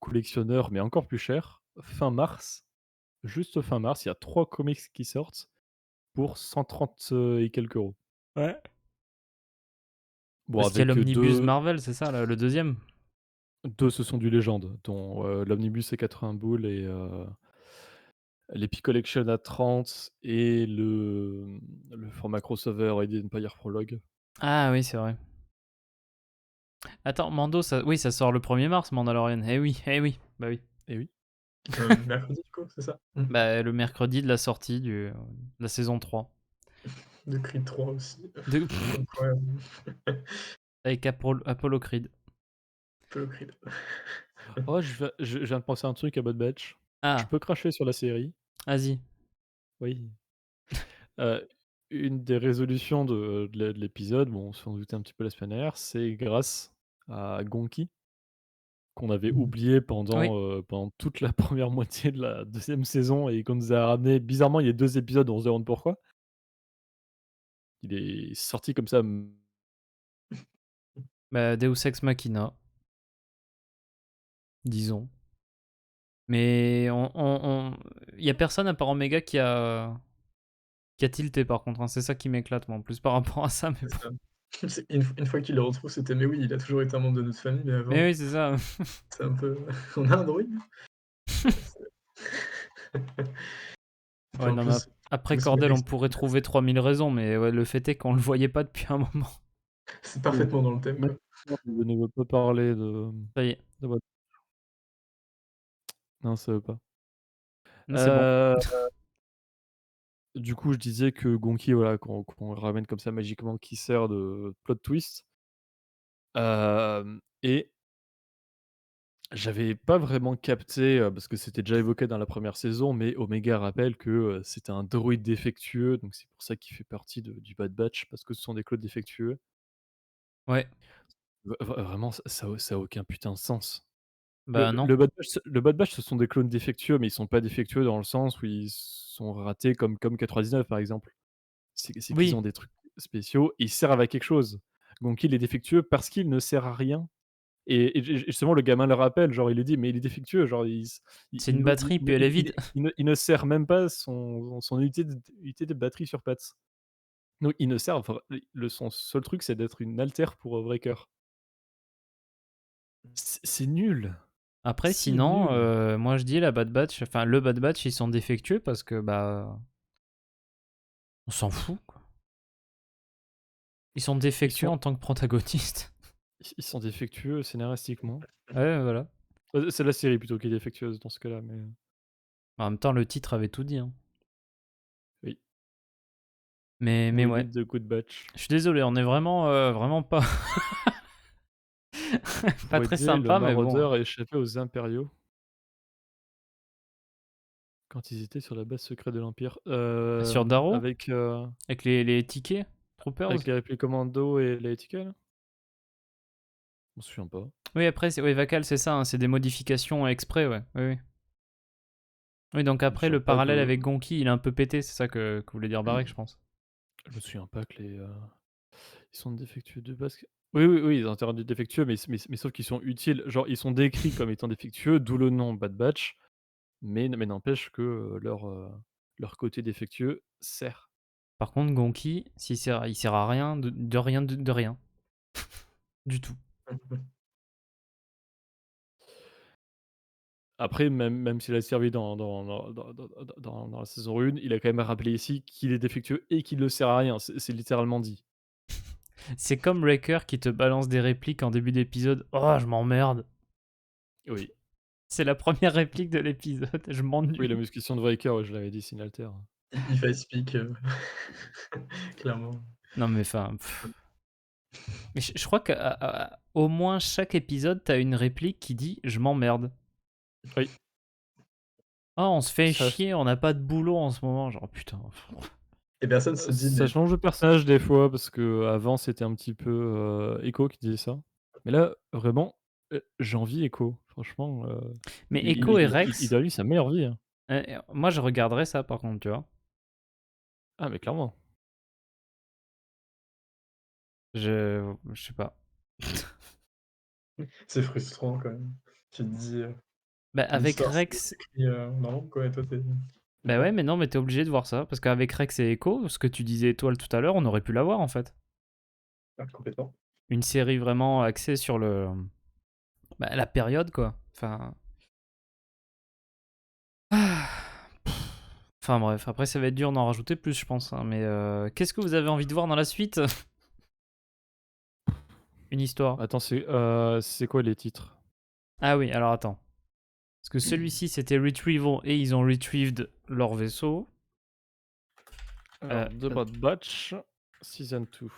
collectionneur, mais encore plus cher, fin mars, juste fin mars, il y a 3 comics qui sortent pour 130, et quelques euros. Ouais. Bon Parce qu'il y a avec, l'omnibus 2 Marvel, c'est ça, là, le deuxième. ce sont du légende, dont, l'omnibus est 80 boules et l'Epic Collection à 30 et le format crossover et the Empire Prologue. Ah oui, c'est vrai. Attends, Mando, ça, oui, ça sort le 1er mars, Mandalorian. Eh oui, bah oui. Et oui. Mercredi, du coup, c'est ça? Bah, le mercredi de la sortie de la saison 3. De Creed 3 aussi. De- Incroyable. Avec Apollo Creed. Peu le Creed. Oh je viens de penser à un truc à Bad Batch. Je Ah, peux cracher sur la série. Vas-y. Oui. Heu, une des résolutions de l'épisode, bon, on s'en doutait un petit peu la semaine dernière, c'est grâce à Gonki, qu'on avait Mmh. oublié Oui. pendant toute la première moitié de la deuxième saison et qu'on nous a ramené bizarrement, il y a 2 épisodes, on se demande pourquoi. Il est sorti comme ça, Bah, Deus Ex Machina, disons. Mais il y a personne à part Omega qui a tilté par contre, hein. C'est ça qui m'éclate moi en plus par rapport à ça, mais C'est bon. ça. C'est une fois qu'il le retrouve, c'était: «Mais oui, il a toujours été un membre de notre famille, mais Mais avant, oui, c'est ça. c'est un peu on a un droïde?» C'est et puis Ouais, en non, mais plus, après ce mec Cordel, avec on ses pourrait lunettes, trouver 3000 raisons, mais ouais, le fait est qu'on le voyait pas depuis un moment. c'est oui, parfaitement dans le thème, quoi. maintenant je ne veux pas parler Ça y est, de What non, ça veut pas. là c'est bon. Heu, du coup, je disais que Gonki, voilà, qu'on ramène comme ça magiquement, qui sert de plot twist. Et j'avais pas vraiment capté, parce que c'était déjà évoqué dans la première saison, mais Omega rappelle que, c'était un droïde défectueux, donc c'est pour ça qu'il fait partie du Bad Batch, parce que ce sont des clones défectueux. Ouais, Vraiment, ça a aucun putain de sens. bah non. Le Bad Batch, ce sont des clones défectueux, mais ils sont pas défectueux dans le sens où ils sont ratés comme K-99 par exemple. C'est qu'ils Oui, ont des trucs spéciaux et ils servent à quelque chose. Donc il est défectueux parce qu'il ne sert à rien et justement le gamin le rappelle, genre il lui dit: «Mais il est défectueux, genre c'est une batterie, puis elle est vide. il ne sert même pas son unité de batterie sur pattes». Donc il ne sert enfin, son seul truc c'est d'être une altère pour, Breaker. C'est nul, Après, si sinon, nul. moi je dis la Bad Batch, enfin le Bad Batch, ils sont défectueux parce que bah on s'en fout, quoi. Ils sont Ils défectueux sont en tant que protagonistes. ils sont défectueux scénaristiquement. Ouais, voilà. C'est la série plutôt qui est défectueuse dans ce cas-là, mais En même temps, le titre avait tout dit, hein. oui. Mais We ouais. need the good batch. Je suis désolé, on est vraiment, vraiment pas pas Pour très aider le sympa, mais bon. maraudeur à échapper aux impériaux quand ils étaient sur la base secrète de l'Empire. Sur Darrow, Avec, avec les tickets, Troopers. avec les répliques commando et la Etika là? Je me souviens pas. Oui, après, oui, Vacal, c'est ça, hein, c'est des modifications exprès, ouais. Oui, oui. Oui, donc Je me après, souviens le pas parallèle de avec Gonki, il est un peu pété, c'est ça que voulait dire Barek, je pense. je me souviens pas que ils sont défectueux de base. Oui, oui, oui, ils ont été rendus défectueux, mais sauf qu'ils sont utiles. Genre, ils sont décrits comme étant défectueux, d'où le nom Bad Batch, mais n'empêche que, leur côté défectueux sert. Par contre, Gonki, il sert à rien, de rien, de rien. Du tout. Après, même s'il a servi dans la saison 1, il a quand même rappelé ici qu'il est défectueux et qu'il ne sert à rien. C'est littéralement dit. C'est comme Wrecker qui te balance des répliques en début d'épisode. Oh, je m'emmerde. Oui. C'est la première réplique de l'épisode. Je Oui, la m'ennuie. musculation de Riker, ouais, je l'avais dit, c'est une altère. If I speak, clairement. Non, mais enfin. Mais je crois qu'au moins chaque épisode, t'as une réplique qui dit je m'emmerde. Oui, Oh, on se fait ça chier, on n'a pas de boulot en ce moment. Genre, putain. Et personne se dit: ça «Mais change de personnage des fois parce qu'avant c'était un petit peu, Echo qui disait ça. Mais là, vraiment, j'envie Echo. Franchement, Mais Echo et Rex, il a eu sa meilleure vie, hein. moi je regarderais ça par contre, tu vois. Ah mais clairement. Je sais pas. c'est frustrant quand même». Tu te dis, Bah, ton avec histoire Rex. s'écrit, dans l'ombre quoi et toi tu Bah ouais, vois? mais non, mais t'es obligé de voir ça. Parce qu'avec Rex et Echo, ce que tu disais étoile tout à l'heure, on aurait pu l'avoir en fait. Ah complètement. Une série vraiment axée sur bah, la période, quoi. Enfin. Ah. Enfin bref, après ça va être dur d'en rajouter plus, je pense, hein, mais qu'est-ce que vous avez envie de voir dans la suite? Une histoire. Attends, c'est quoi les titres? Ah oui, alors attends. Parce que celui-ci c'était Retrieval et ils ont retrieved leur vaisseau. Alors, The Bad Batch, Season 2.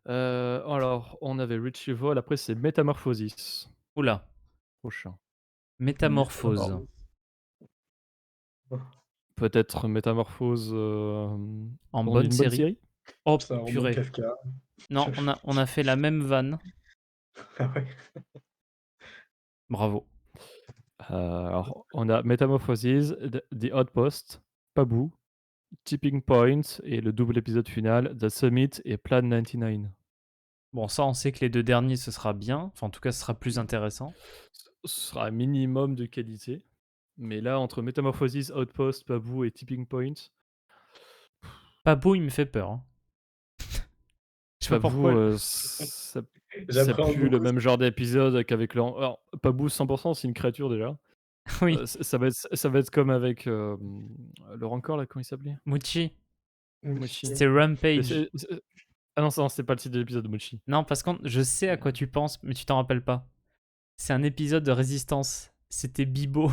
Alors, on avait Retrieval, après c'est Metamorphosis, Oula, prochain. Mystère métamorphose. Peut-être Métamorphose, En dans bonne une bonne série. série? Oh C'est un roman de purée. Kafka. Non, Je on a fait la même vanne. ah ouais. Bravo. Alors on a Metamorphoses, The Outpost, Pabu, Tipping Point et le double épisode final, The Summit et Plan 99. Bon, ça, on sait que les 2 derniers, ce sera bien. Enfin, en tout cas, ce sera plus intéressant. Ce sera un minimum de qualité, mais là entre Metamorphoses, Outpost, Pabu et Tipping Point, Pabou, il me fait peur, hein. Je sais pas Pabu, pourquoi. ça J'appréhende pue le beaucoup même genre d'épisode qu'avec le alors Pabu 100 c'est une créature déjà. Oui, Ça va être comme avec, le Rancor là, comment il s'appelait? ça. Muchi, Mochi. c'était Mais Rampage. ah non, ça non, c'est pas le titre de l'épisode, Mochi. Non, parce que je sais à quoi tu penses, mais tu t'en rappelles pas. C'est un épisode de Résistance. C'était Bibo.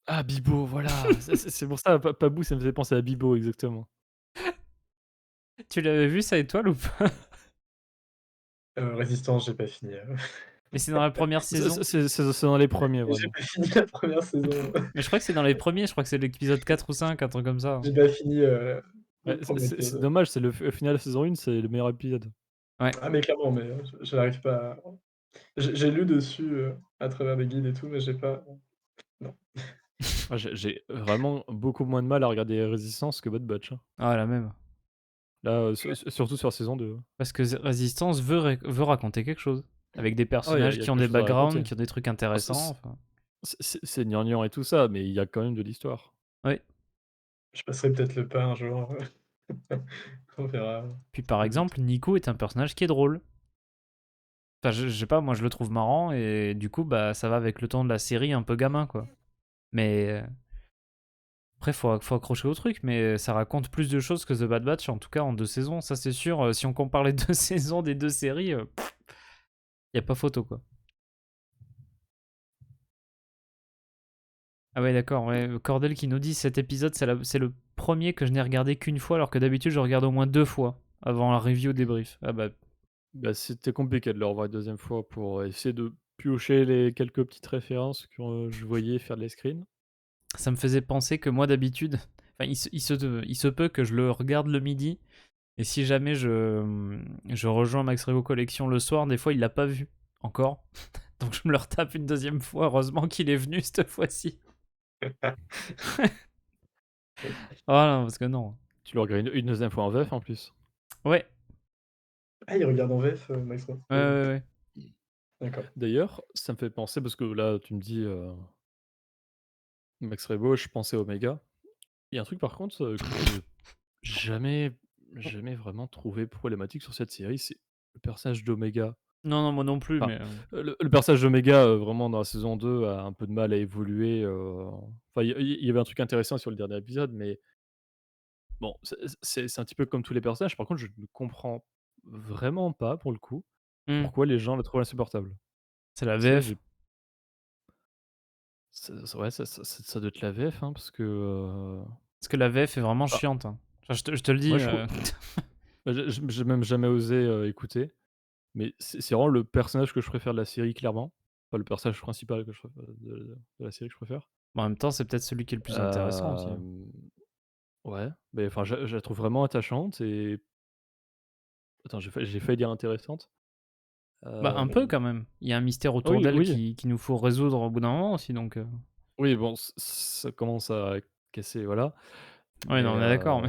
Ah Bibo, voilà! C'est pour ça, Pabou, ça me faisait penser à Bibo, exactement. Tu l'avais vu ça étoile ou pas? Résistance, j'ai pas fini, Mais c'est dans la première saison. C'est dans les premiers j'ai vraiment. pas fini la première saison. Mais je crois que c'est dans les premiers, je crois que c'est l'épisode 4 ou 5, un truc comme ça. J'ai pas fini, Ouais, le c'est 1er c'est c'est épisode. dommage, c'est le final saison 1, c'est le meilleur épisode. Ouais. Ah mais clairement, mais je n'arrive pas à j'ai lu dessus, à travers des guides et tout, mais j'ai pas non. Ah j'ai vraiment beaucoup moins de mal à regarder Résistance que Bad Batch, hein. Ah, la même. Là, surtout sur la saison 2. Parce que Résistance veut raconter quelque chose. Avec des Ah, il personnages y a qui ont quelque des chose à backgrounds, raconter. qui ont des trucs Ah intéressants. Enfin. c'est gnangnan et tout ça, mais il y a quand même de l'histoire. Oui. Je passerai peut-être le pas un jour, on verra. Puis par Mmh. exemple, Nico est un personnage qui est drôle. Enfin, je sais pas, moi je le trouve marrant et du coup, bah ça va avec le ton de la série un peu gamin quoi. Mais après, faut accrocher au truc, mais ça raconte plus de choses que The Bad Batch, en tout cas en 2 saisons, ça c'est sûr. Si on compare les 2 saisons des 2 séries, y a pas photo quoi. Ah ouais, d'accord, ouais. Cordel qui nous dit cet épisode, c'est le premier que je n'ai regardé qu'une fois, alors que d'habitude je regarde au moins 2 fois avant la review débrief. Ah bah, Bah, c'était compliqué de le revoir une deuxième fois pour essayer de piocher les quelques petites références que, je voyais faire les screens. ça me faisait penser que moi d'habitude, enfin, il se peut que je le regarde le midi, et si jamais je rejoins Max Rebo Collection le soir, des fois il l'a pas vu encore. Donc je me le retape une deuxième fois. Heureusement qu'il est venu cette fois-ci. Oh non, parce que non. Tu le regardes une deuxième fois en VF en plus. Ouais, Ah, il regarde en VF, Max Ross? ouais, ouais, ouais. D'accord. D'ailleurs, ça me fait penser parce que là, tu me dis, Max Rebo, je pensais Omega. Il y a un truc par contre, que j'ai jamais vraiment trouvé problématique sur cette série, c'est le personnage d'Omega. Non, non, moi non plus, Enfin, mais le personnage d'Omega, vraiment dans la saison 2 a un peu de mal à évoluer, enfin il y avait un truc intéressant sur le dernier épisode, mais bon, c'est un petit peu comme tous les personnages. Par contre, je ne comprends vraiment pas, pour le coup, hmm, pourquoi les gens le trouvent insupportable. c'est la Ça, VF. ouais, ça doit être la VF, hein, parce que, Parce que la VF est vraiment bah, chiante, hein. Enfin, je te le dis. moi je trouve bah, j'ai même jamais osé, écouter, mais c'est vraiment le personnage que je préfère de la série, clairement. Enfin, le personnage principal que je préfère de la série que je préfère. Bon, en même temps, c'est peut-être celui qui est le plus intéressant aussi, hein. Hem, ouais, mais enfin, je la trouve vraiment attachante et attends, j'ai failli dire intéressante. Bah, un peu Hem, quand même. Il y a un mystère autour oui, d'elle oui. qui nous faut résoudre au bout d'un moment aussi, donc. Oui, bon, ça commence à casser, voilà. Ouais, non, Mais, on est d'accord.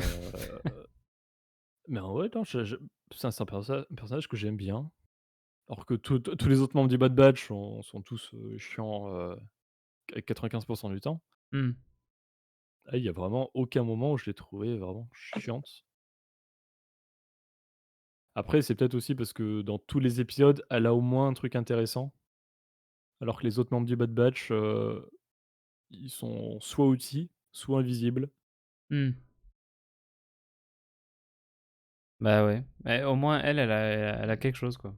Mais... en vrai, non, c'est un personnage que j'aime bien. Alors que tous les autres membres du Bad Batch sont tous, chiants, à 95 du temps. Hmm. Là, il y a vraiment aucun moment où je l'ai trouvée vraiment chiante. Après, c'est peut-être aussi parce que dans tous les épisodes, elle a au moins un truc intéressant, alors que les autres membres du Bad Batch, ils sont soit outils, soit invisibles. Hmm. Bah ouais. Mais au moins, elle a quelque chose, quoi.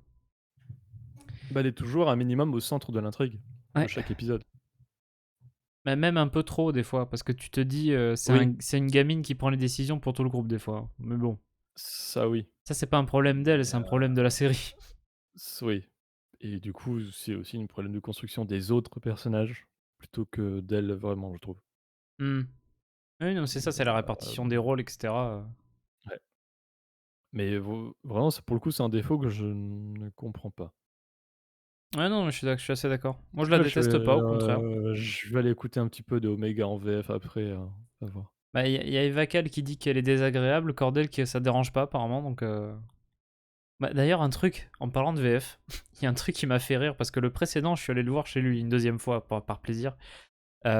Bah, elle est toujours un minimum au centre de l'intrigue de Ouais. chaque épisode. Mais même un peu trop, des fois, parce que tu te dis, Oui, c'est une gamine qui prend les décisions pour tout le groupe, des fois. Mais bon, ça oui, ça, c'est pas un problème d'elle, mais, c'est un problème de la série. oui, et du coup, c'est aussi un problème de construction des autres personnages, plutôt que d'elle vraiment, je trouve. Hmm. Oui, non, c'est ça, c'est la répartition des rôles, etc. Ouais. Mais vraiment, pour le coup, c'est un défaut que je ne comprends pas. Ouais, non, je suis assez d'accord. Moi, je C'est la quoi, déteste pas, au contraire. je vais aller écouter un petit peu de Omega en VF après, à voir. Bah, il y a Eva Kal qui dit qu'elle est désagréable, Cordel que ça dérange pas, apparemment, donc... Bah, d'ailleurs, un truc, en parlant de VF, il y a un truc qui m'a fait rire, parce que le précédent, je suis allé le voir chez lui une deuxième fois, par plaisir. Mais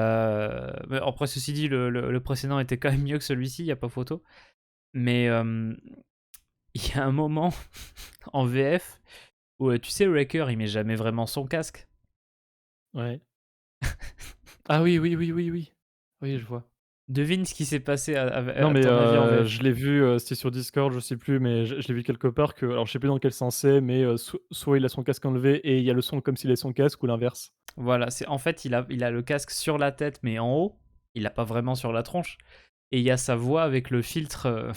après, ceci dit, le précédent était quand même mieux que celui-ci, il n'y a pas photo. Mais il y a un moment en VF où, tu sais, Wrecker, il met jamais vraiment son casque. Ouais. Ah oui, oui, oui, oui, oui. Oui, je vois. Devine ce qui s'est passé Non, à mais ton avis en VF. je l'ai vu, c'était sur Discord, je sais plus, mais je l'ai vu quelque part que alors je sais plus dans quel sens c'est, mais soit il a son casque enlevé et il y a le son comme s'il avait son casque ou l'inverse. Voilà, c'est en fait, il a le casque sur la tête, mais en haut. Il l'a pas vraiment sur la tronche. Et il y a sa voix avec le filtre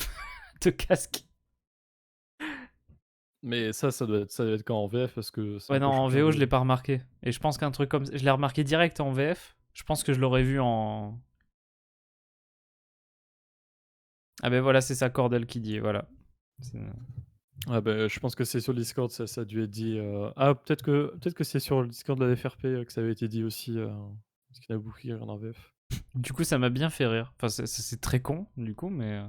de casque. Mais ça doit être quand en VF parce que c'est Ouais, un non, peu en choquant VO, je de l'ai pas remarqué. Et je pense qu'un truc comme ça, je l'ai remarqué direct en VF. Je pense que je l'aurais vu en. Ah ben voilà, c'est ça, Cordel qui dit, voilà. C'est- ah bah, je pense que c'est sur le Discord, ça a dû être dit, ah peut-être que c'est sur le Discord de la FRP, que ça avait été dit aussi, parce qu'il y en a beaucoup qui regardent en VF. Du coup, ça m'a bien fait rire. Enfin, c'est très con, du coup, mais.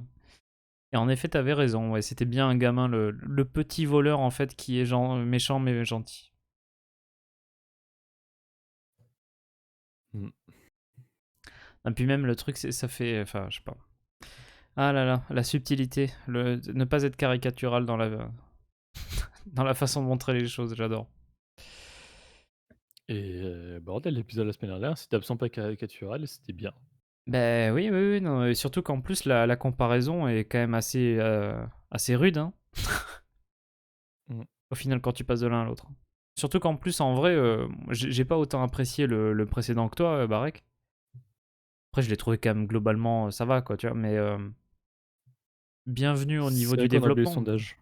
Et en effet, t'avais raison. Ouais, c'était bien un gamin, le petit voleur, en fait, qui est méchant mais gentil. Mmh. Et puis même, le truc, ça fait. Enfin, je sais pas. Ah là là, la subtilité. Ne pas être caricatural dans dans la façon de montrer les choses, j'adore. Et bordel, l'épisode de la semaine dernière, c'était absolument pas caricatural et c'était bien. Ben oui, oui, oui, non, et surtout qu'en plus, la comparaison est quand même assez rude, hein, Mmh. au final, quand tu passes de l'un à l'autre. Surtout qu'en plus, en vrai, j'ai pas autant apprécié le précédent que toi, Barek. Après, je l'ai trouvé quand même globalement, ça va, quoi, tu vois, mais bienvenue au niveau C'est vrai du qu'on a oublié le développement. sondage.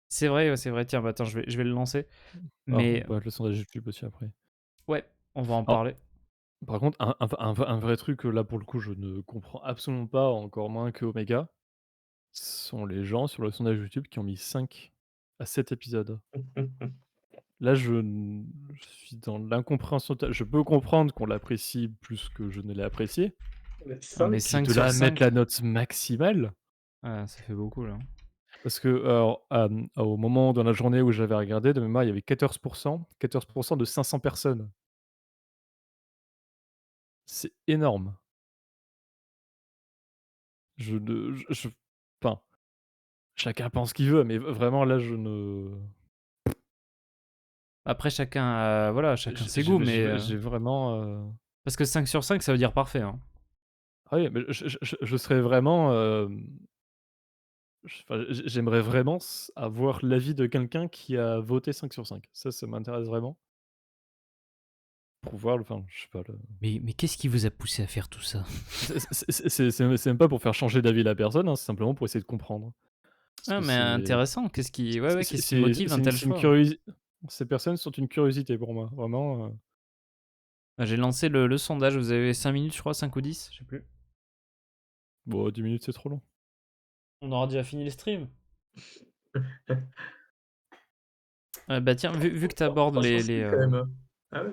C'est vrai, ouais, c'est vrai. Tiens, bah, attends, je vais le lancer. Ah, on Mais peut mettre le sondage YouTube aussi après. ouais, on va en Alors, parler. par contre, un vrai truc, là, pour le coup, je ne comprends absolument pas, encore moins que Omega, ce sont les gens sur le sondage YouTube qui ont mis 5 à 7 épisodes. Là, je suis dans l'incompréhension totale. Je peux comprendre qu'on l'apprécie plus que je ne l'ai apprécié, Mais Ah, mais puis 5 de sur là à mettre 5, la note maximale, ça fait beaucoup, là. parce que alors, au moment dans la journée où j'avais regardé, de mémoire, il y avait 14% de 500 personnes. C'est énorme. Je ne je enfin, chacun pense ce qu'il veut, mais vraiment là, je ne Après, voilà, chacun ses goûts, mais j'ai vraiment, parce que 5 sur 5, ça veut dire parfait, hein. ah oui, mais je serais vraiment, enfin, j'aimerais vraiment avoir l'avis de quelqu'un qui a voté 5 sur 5. Ça m'intéresse vraiment pour voir enfin, je sais pas, le Mais qu'est-ce qui vous a poussé à faire tout ça? c'est même pas pour faire changer d'avis la personne, hein, c'est simplement pour essayer de comprendre. Parce Ah, que mais intéressant. Qu'est-ce qui motive un tel c'est une choix? ces personnes sont une curiosité pour moi, vraiment, Bah, j'ai lancé le sondage, vous avez 5 minutes, je crois, 5 ou 10, je sais plus. bon, 10 minutes, c'est trop long. On aura déjà fini le stream. Bah tiens, vu que tu abordes Franchement, c'est cool quand même, hein. Ah ouais?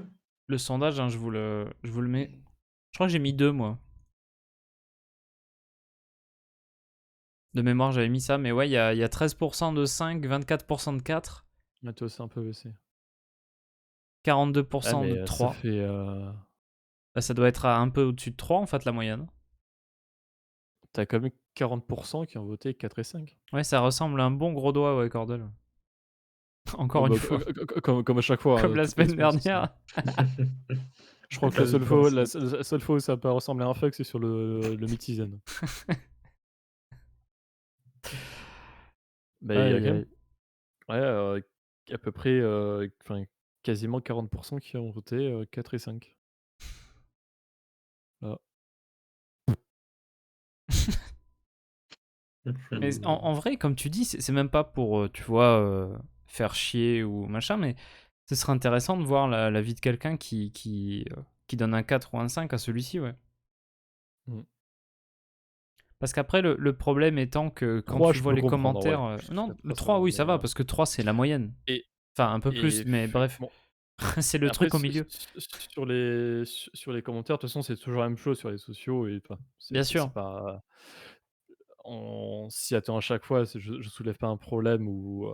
le sondage, hein, je vous le mets. Je crois que j'ai mis 2 moi. De mémoire, j'avais mis ça, mais ouais, il y a 13% de 5, 24% de 4, Ah, toi, c'est un peu baissé. Ah 42% de mais, ça 3. fait, Bah, ça doit être à un peu au-dessus de 3 en fait, la moyenne. tu quand même 40% qui ont voté 4 et 5. Ouais, ça ressemble à un bon gros doigt, ouais, Cordel. Oh Encore une bah, fois, comme à chaque fois, comme la toutes les semaine semaines, c'est ça. dernière. Je crois que Ça la seule dépend fois aussi. la seule fois où ça a pas ressemblé à un fuck, c'est sur le Mythizen. Mais il y a Aïe, quand même aïe. ouais, à peu près, enfin, quasiment 40% qui ont voté, 4 et 5. Voilà. Mais en vrai, comme tu dis, c'est même pas pour, tu vois, faire chier ou machin, mais ce serait intéressant de voir la vie de quelqu'un qui donne un 4 ou un 5 à celui-ci, ouais. Mmh. Parce qu'après, le problème étant que quand 3 tu je vois peux les comprendre, ouais. commentaires, Jusqu'à non, le 3 ça 3 va, oui, ça mais, va, parce que 3 c'est la moyenne. et Enfin, un peu plus, mais bref, effectivement. c'est Mais le après truc au milieu. sur les commentaires, de toute façon, c'est toujours la même chose sur les sociaux et enfin, Bien sûr, c'est pas on s'y attend à chaque fois, je soulève pas un problème ou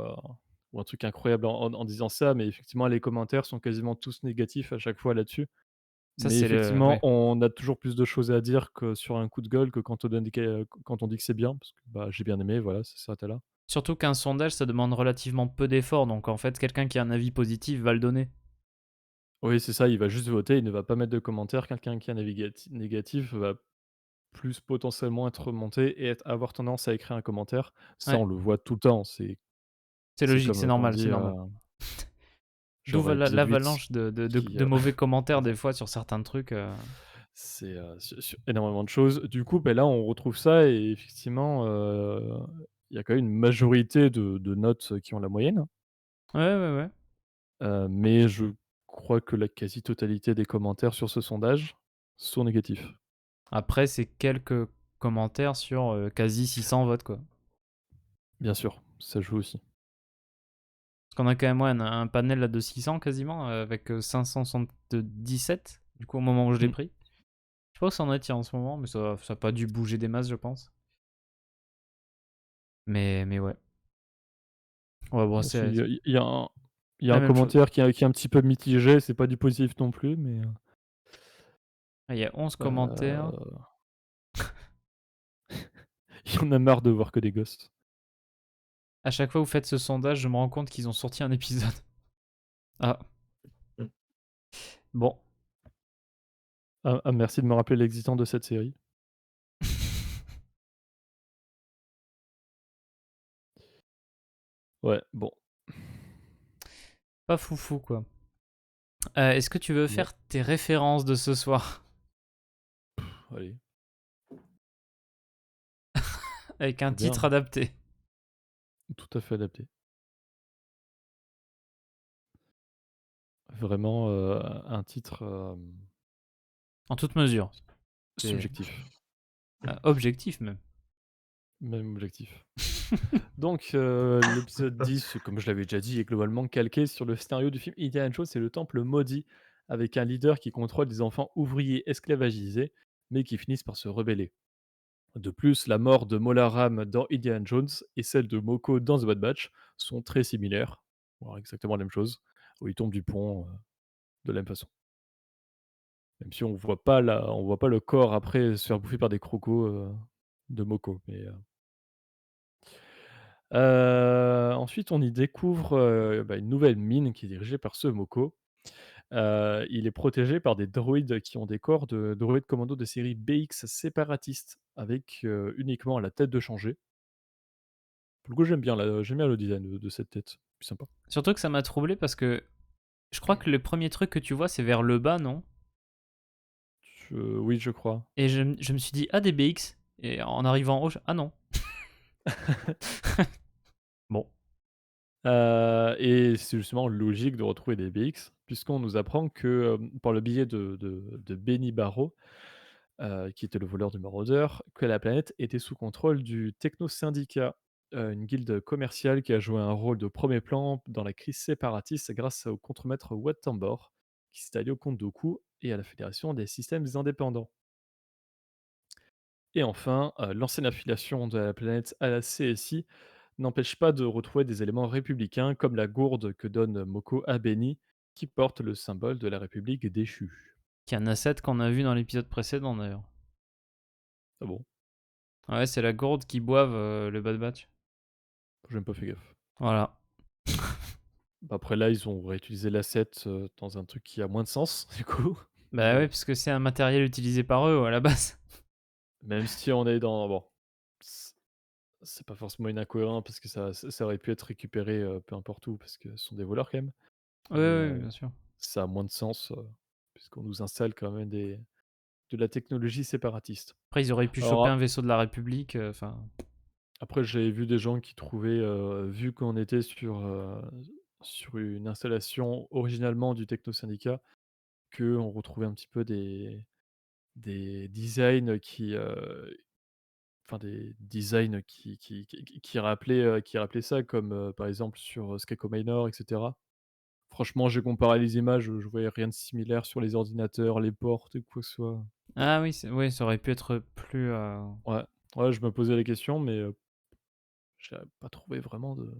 un truc incroyable en disant ça, mais effectivement, les commentaires sont quasiment tous négatifs à chaque fois là-dessus. ça Mais c'est le effectivement, ouais. on a toujours plus de choses à dire que sur un coup de gueule, que quand on dit que c'est bien, parce que, bah, j'ai bien aimé, voilà, ça s'arrête là. Surtout qu'un sondage, ça demande relativement peu d'efforts, donc en fait, quelqu'un qui a un avis positif va le donner. Oui, c'est ça, il va juste voter, il ne va pas mettre de commentaires. Quelqu'un qui a un avis négatif va plus potentiellement être remonté et avoir tendance à écrire un commentaire. Ça, Ouais, on le voit tout le temps, c'est c'est logique, comme, c'est quand on normal, c'est dit, normal. D'où genre va l'épisode 8 l'avalanche qui, de mauvais commentaires pardon, des fois sur certains trucs, c'est, sur énormément de choses. Du coup, beh, là, on retrouve ça et effectivement, il y a quand même une majorité de notes qui ont la moyenne, Ouais, ouais, ouais. mais je crois que la quasi-totalité des commentaires sur ce sondage sont négatifs. Après, c'est quelques commentaires sur, quasi 600 votes, quoi. Bien sûr, ça joue aussi. Parce qu'on a quand même, ouais, un panel là de 600 quasiment, avec, 577, du coup, au moment où je l'ai Mmh. pris. Je sais pas où ça en est, tiens, en ce moment, mais ça a pas dû bouger des masses, je pense. Mais ouais. Ouais, bon, Ensuite, c'est il y a la un même chose. commentaire qui est un petit peu mitigé, c'est pas du positif non plus, mais, Ah, il y a 11 commentaires. heu, il y en a marre de voir que des gosses. À chaque fois que vous faites ce sondage, je me rends compte qu'ils ont sorti un épisode. Ah, Mmh. bon. Merci de me rappeler l'existence de cette série. Ouais, bon, Pas foufou, quoi. Est-ce que tu veux non, faire tes références de ce soir allez, avec je un veux bien, titre adapté? tout à fait adapté. Vraiment, un titre, En toute mesure. C'est subjectif, objectif même. même objectif. Donc, l'épisode 10, comme je l'avais déjà dit, est globalement calqué sur le scénario du film Indiana Jones et le Temple maudit, avec un leader qui contrôle des enfants ouvriers esclavagisés, mais qui finissent par se rebeller. De plus, la mort de Mola Ram dans Indiana Jones et celle de Moko dans The Bad Batch sont très similaires, voire exactement la même chose, où il tombe du pont, de la même façon. Même si on voit pas le corps après se faire bouffer par des crocos, de Moko, mais ensuite on y découvre, bah, une nouvelle mine qui est dirigée par ce Moko. Il est protégé par des droïdes qui ont des corps de droïdes commando de série BX séparatistes avec, uniquement la tête de changer. Pour le coup, j'aime bien le design de cette tête, c'est sympa. Surtout que ça m'a troublé parce que je crois que le premier truc que tu vois, c'est vers le bas, non? Oui, je crois. Et je me suis dit: «Ah, des BX», et en arrivant en haut, «Ah non». Bon, Et c'est justement logique de retrouver des BX, puisqu'on nous apprend que, par le biais de Benny Barrow, qui était le voleur du maraudeur, que la planète était sous contrôle du Techno-Syndicat, une guilde commerciale qui a joué un rôle de premier plan dans la crise séparatiste grâce au contremaître Wat Tambor, qui s'est allié au compte Dooku et à la Fédération des systèmes indépendants. Et enfin, l'ancienne affiliation de la planète à la CSI n'empêche pas de retrouver des éléments républicains comme la gourde que donne Moko à Benny, qui porte le symbole de la République déchue. qu'il y en a 7 qu'on a vu dans l'épisode précédent d'ailleurs. Ah bon? Ouais, c'est la gourde qui boivent, le Bad Batch. J'ai même pas fait gaffe. Voilà. Bah, après là, ils ont réutilisé l'asset, dans un truc qui a moins de sens, du coup. Bah Mais, ouais, parce que c'est un matériel utilisé par eux, à la base. même si on est dans bon, c c'est pas forcément incohérent parce que ça aurait pu être récupéré, peu importe où, parce que ce sont des voleurs quand même. Ouais, Mais, ouais, bien sûr. ça a moins de sens, puisqu'on nous installe quand même de la technologie séparatiste. Après, ils auraient pu choper Alors un vaisseau de la République, enfin. après, j'avais vu des gens qui trouvaient, vu qu'on était sur une installation originalement du Technosyndicat, qu'on retrouvait un petit peu des designs qui, enfin des designs qui rappelaient ça comme, par exemple sur, Skako Minor et cetera. Franchement, j'ai comparé les images, je voyais rien de similaire sur les ordinateurs, les portes ou quoi que ce soit. Ah oui, oui, ça aurait pu être plus, Ouais, ouais, je me posais la question mais j'ai pas trouvé vraiment de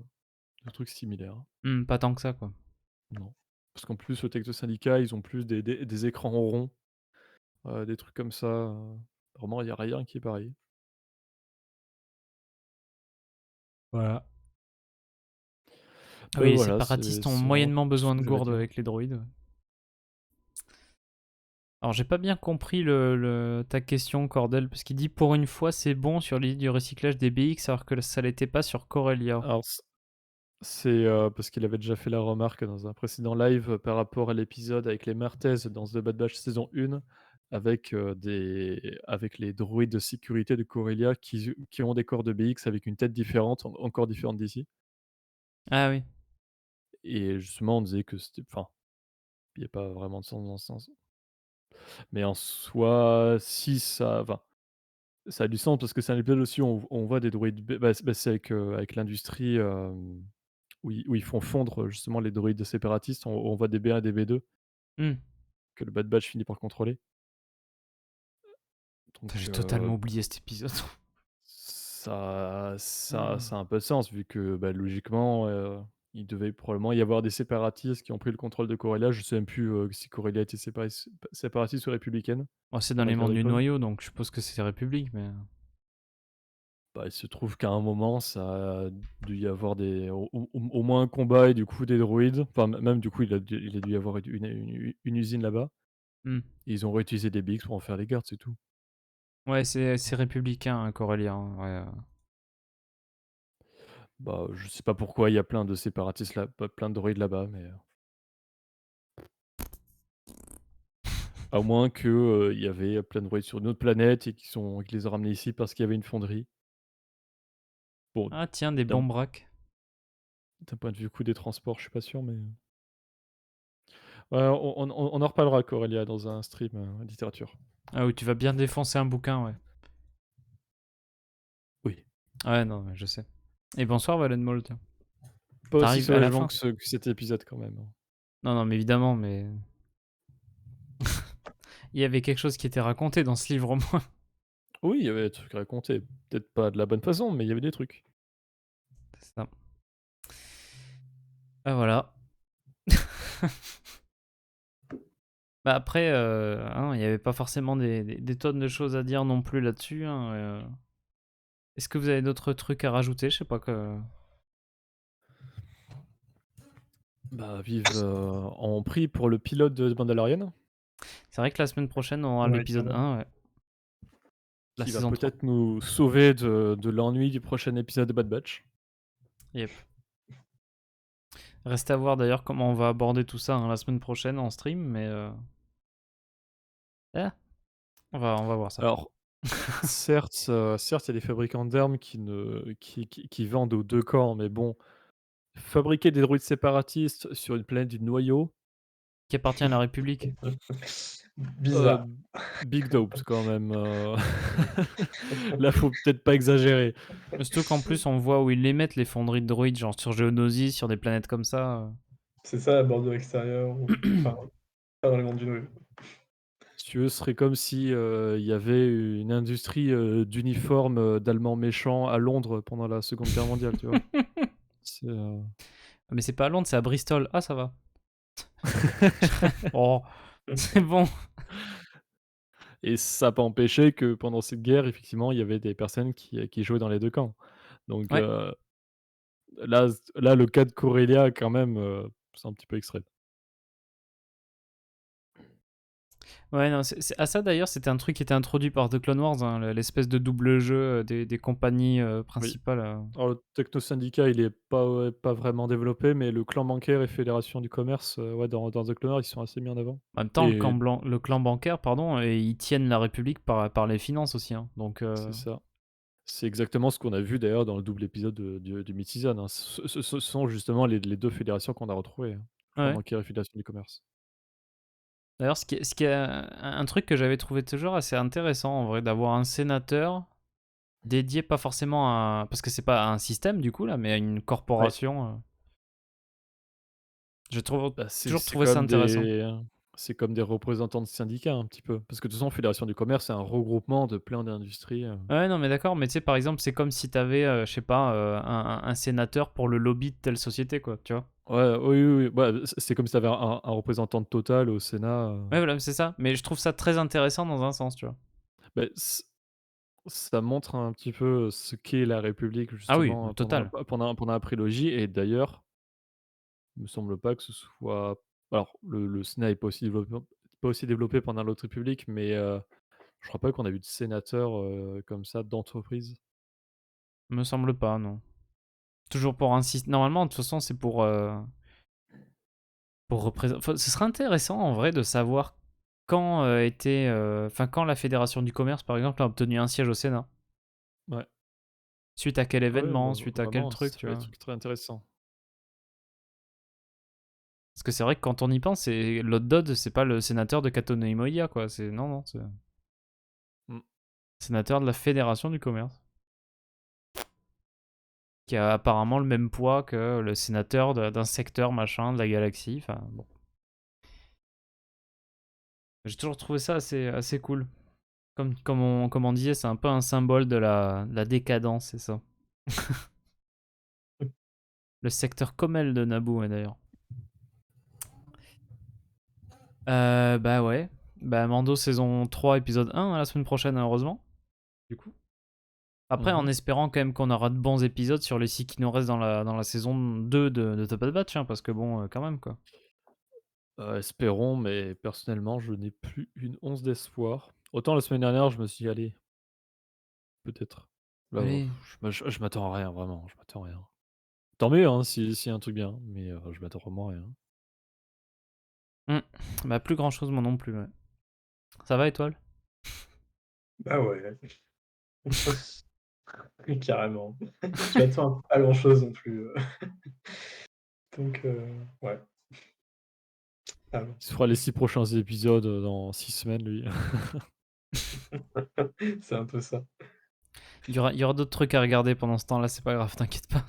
trucs similaires, hein. pas tant que ça, quoi. Non. Parce qu'en plus, le Texto Syndicat, ils ont plus des écrans ronds, des trucs comme ça, vraiment il y a rien qui est pareil. Voilà. Ah oui, les Voilà, c'est séparatistes ont c'est vraiment moyennement tout ce besoin de que j'avais à gourdes dire. avec les droïdes, ouais. Alors j'ai pas bien compris ta question, Cordel, parce qu'il dit: «Pour une fois, c'est bon sur l'idée du recyclage des BX alors que ça l'était pas sur Corellia». Alors c'est, parce qu'il avait déjà fait la remarque dans un précédent live, par rapport à l'épisode avec les Martez dans The Bad Batch saison 1 avec les droïdes de sécurité de Corellia qui ont des corps de BX avec une tête différente, encore différente d'ici Ah oui. et justement on disait que c'était enfin, il y a pas vraiment de sens dans ce sens. Mais en soi, si ça enfin, ça a du sens parce que c'est un épisode aussi où on voit des droïdes c'est avec l'industrie, où ils font fondre, justement les droïdes séparatistes. On voit des B1 et des B2 Mmh. que le Bad Batch finit par contrôler. Putain, Donc j'ai totalement oublié cet épisode. ça a un peu de sens vu que, bah, logiquement, il devait probablement y avoir des séparatistes qui ont pris le contrôle de Corellia. Je sais même plus, si Corellia était séparatiste ou républicaine Bon, c'est dans les avec la mondes du Recon. noyau, donc je suppose que c'est République, mais Bah, il se trouve qu'à un moment, ça a dû y avoir au moins un combat et du coup des droïdes. Enfin, même du coup, il a dû y avoir une usine là-bas. mmh. Et ils ont réutilisé des BX pour en faire les gardes, c'est tout. Ouais, c'est républicain, hein, Corellia, hein, ouais, Bah, je sais pas pourquoi il y a plein de séparatistes là plein de droïdes là-bas, mais, à moins que, il y avait plein de droïdes sur une autre planète et qu'ils les ont ramenés ici parce qu'il y avait une fonderie. Bon, Ah tiens, des d'un bons braques. d'un point de vue coût des transports, je suis pas sûr, mais, ouais, on en reparlera Corellia dans un stream, littérature. Ah oui, tu vas bien défoncer un bouquin, ouais. Oui. Ouais, non, mais je sais. Et bonsoir Valen Moll, tiens. Pas aussi Tu à la sauvagement fin? que cet épisode quand même, hein. Non, non, mais évidemment, mais il y avait quelque chose qui était raconté dans ce livre au moins. Oui, il y avait des trucs à raconter. Peut-être pas de la bonne façon, mais il y avait des trucs. C'est ça. Bah voilà. Bah après, hein, il y avait pas forcément des tonnes de choses à dire non plus là-dessus, hein, Est-ce que vous avez d'autres trucs à rajouter? Je sais pas que Bah, vive, en prix pour le pilote de Mandalorian. c'est vrai que la semaine prochaine, on aura Ouais, l'épisode clairement. 1, ouais, la Qui va saison 3. peut-être nous sauver de l'ennui du prochain épisode de Bad Batch. Yep. Reste à voir d'ailleurs comment on va aborder tout ça, hein, la semaine prochaine en stream, mais ah, on va voir ça. Alors, certes, il y a des fabricants d'armes qui vendent aux 2 camps, mais bon, fabriquer des droïdes séparatistes sur une planète du noyau, Qui appartient à la République. heu, Bizarre. big dope quand même, là, faut peut-être pas exagérer. Surtout qu'en plus, on voit où ils les mettent, les fonderies de droïdes, genre sur Geonosis, sur des planètes comme ça. C'est ça la bordure extérieure ou enfin, pas dans les mondes du noyau. Si tu veux, ce serait comme si, il y avait une industrie, d'uniformes, d'Allemands méchants à Londres pendant la Seconde Guerre mondiale, tu vois? C'est, Mais c'est pas à Londres, c'est à Bristol. Ah, ça va. Oh, c'est bon. Et ça a pas empêché que pendant cette guerre, effectivement, il y avait des personnes qui jouaient dans les 2 camps. Donc, Ouais. là, le cas de Corellia quand même, c'est un petit peu extrême. Ouais, non, ah, ça d'ailleurs, c'était un truc qui était introduit par The Clone Wars, hein, l'espèce de double jeu des compagnies Oui. principales. Alors le technosyndicat, il est pas ouais, pas vraiment développé, mais le clan bancaire et fédération du commerce, ouais, dans The Clone Wars, ils sont assez mis en avant. En même temps, Et le clan bancaire, pardon, et ils tiennent la République par les finances aussi, hein. Donc, c'est ça. C'est exactement ce qu'on a vu d'ailleurs dans le double épisode du Mid-Season, hein. Ce sont justement les 2 fédérations qu'on a retrouvées, hein. Clan ouais. bancaire et fédération du commerce. D'ailleurs, ce qui est un truc que j'avais trouvé toujours assez intéressant, en vrai, d'avoir un sénateur dédié pas forcément à... Parce que c'est pas un système du coup là, mais à une Ouais. corporation. J'ai Bah, c'est toujours c'est trouvé ça comme intéressant. c'est comme des représentants de syndicats un petit peu. Parce que de toute façon, fédération du commerce, c'est un regroupement de plein d'industries. Ouais, non, mais d'accord, mais tu sais, par exemple, c'est comme si t'avais, je sais pas, un sénateur pour le lobby de telle société, quoi, tu vois. Ouais, oui, oui, oui. Ouais, c'est comme si tu avais un représentant de Total au Sénat. Ouais, voilà, c'est ça. Mais je trouve ça très intéressant dans un sens, tu vois. Bah, ça montre un petit peu ce qu'est la République Ah oui, justement, pendant total. pendant la prélogie et d'ailleurs, il me semble pas que ce soit alors le Sénat est pas aussi développé pendant l'autre République, mais je crois pas qu'on a eu de sénateurs, comme ça d'entreprise. Me semble pas, non. Toujours pour un normalement, de toute façon, c'est pour représenter. Ce serait intéressant en vrai de savoir quand enfin quand la Fédération du commerce, par exemple, a obtenu un siège au Sénat. Ouais. Suite à quel Ouais, événement, bah, suite à quel vraiment, truc, ça tu fait des vois. trucs très intéressants. Parce que c'est vrai que quand on y pense, Lord Dodd, c'est pas le sénateur de Katone quoi. Non, non, c'est Mmh. sénateur de la Fédération du commerce. Qui a apparemment le même poids que le sénateur d'un secteur machin de la galaxie. Enfin, bon. J'ai toujours trouvé ça assez cool. Comme on disait, c'est un peu un symbole de la décadence, c'est ça. Le secteur Comel de Naboo, ouais, d'ailleurs. Bah ouais. Bah Mando saison 3, épisode 1, la semaine prochaine, heureusement. Du coup. Après, en Mmh. espérant quand même qu'on aura de bons épisodes sur les 6 qui nous restent dans la saison 2 de Top Bad Batch, hein, parce que bon, quand même, quoi. Espérons, mais personnellement, je n'ai plus une once d'espoir. Autant la semaine dernière, je me suis dit: «Allez, peut-être». Là, Allez. je m'attends à rien, vraiment, je m'attends à rien. Tant mieux, hein, si y a un truc bien, mais je m'attends vraiment à rien. Hmm. Bah plus grand chose, moi non plus, ouais. Ça va, étoile? Bah ouais, oui, carrément. Je m'attends à pas grand-chose non plus, donc ouais, ça va. Il se fera les 6 prochains épisodes, dans 6 semaines, lui. C'est un peu ça. Il y aura d'autres trucs à regarder pendant ce temps-là, c'est pas grave, t'inquiète pas.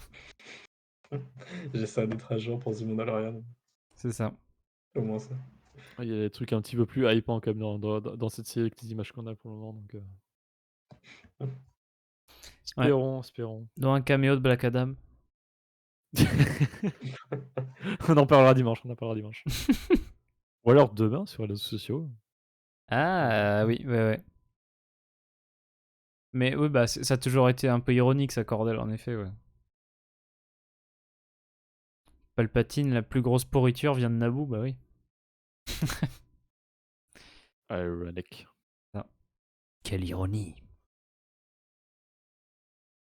J'essaie d'être à jour pour The Mandalorian, C'est ça. au moins ça. Il y a des trucs un petit peu plus hypants quand même dans cette série avec les images qu'on a pour le moment, donc Ouais. espérons, espérons. Dans un caméo de Black Adam. On en parlera dimanche, on en parlera dimanche. Ou alors demain sur les réseaux sociaux. Ah oui, ouais, ouais. Mais oui, bah ça a toujours été un peu ironique, ça, Cordel, en effet, ouais. Palpatine, la plus grosse pourriture vient de Naboo, bah oui. Ironic. Ah. Quelle ironie.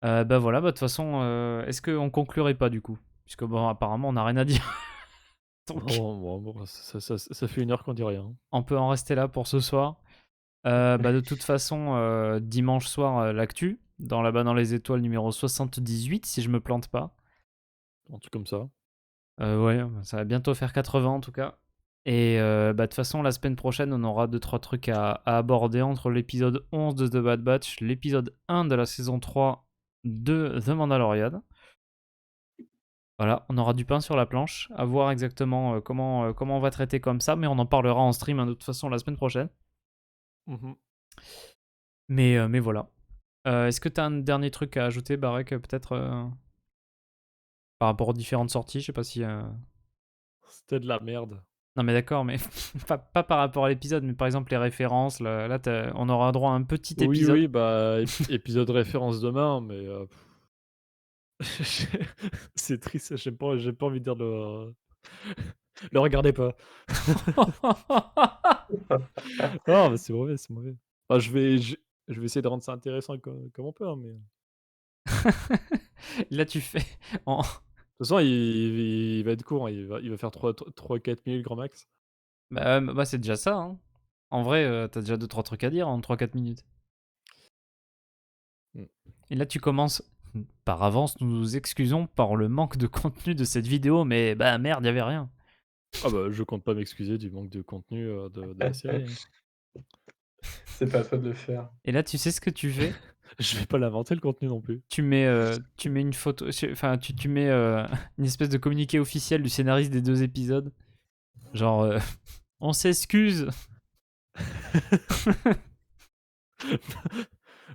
Bah voilà, bah de toute façon, est-ce qu'on conclurait pas du coup? Puisque bon, apparemment, on n'a rien à dire. Donc, Bon, ça fait 1 heure qu'on dit rien. on peut en rester là pour ce soir. Bah de toute façon, dimanche soir, l'actu, dans les étoiles numéro 78, si je me plante pas. Un truc comme ça. Ouais, ça va bientôt faire 80 en tout cas. Et bah de toute façon, la semaine prochaine, on aura 2-3 trucs à aborder entre l'épisode 11 de The Bad Batch, l'épisode 1 de la saison 3 de The Mandalorian. Voilà, on aura du pain sur la planche, à voir exactement comment on va traiter comme ça, mais on en parlera en stream, hein, de toute façon la semaine prochaine. Mmh. Mais voilà. Est-ce que tu as un dernier truc à ajouter, Barek, peut-être par rapport aux différentes sorties? Je sais pas si. C'était de la merde. Non, mais d'accord, mais pas par rapport à l'épisode, mais par exemple les références. Là, on aura droit à un petit Oui, épisode. oui, bah, épisode référence demain, mais c'est triste, j'ai pas envie de dire le regardez pas. Non, mais c'est mauvais, c'est mauvais. Enfin, je vais essayer de rendre ça intéressant comme on peut, hein, mais de Là, tu fais. en- toute façon, il va être court, hein, il va faire 3-4 minutes grand max. Bah, c'est déjà ça, hein. En vrai, t'as déjà 2-3 trucs à dire en 3-4 minutes. Mmh. Et là, tu commences. Par avance, nous nous excusons par le manque de contenu de cette vidéo, mais bah merde, y avait rien. Ah bah, je compte pas m'excuser du manque de contenu, de la série, hein. C'est pas à toi de le faire. Et là, tu sais ce que tu fais? Je vais pas l'inventer le contenu non plus. Tu mets une photo, enfin tu mets une espèce de communiqué officiel du scénariste des 2 épisodes. Genre, on s'excuse.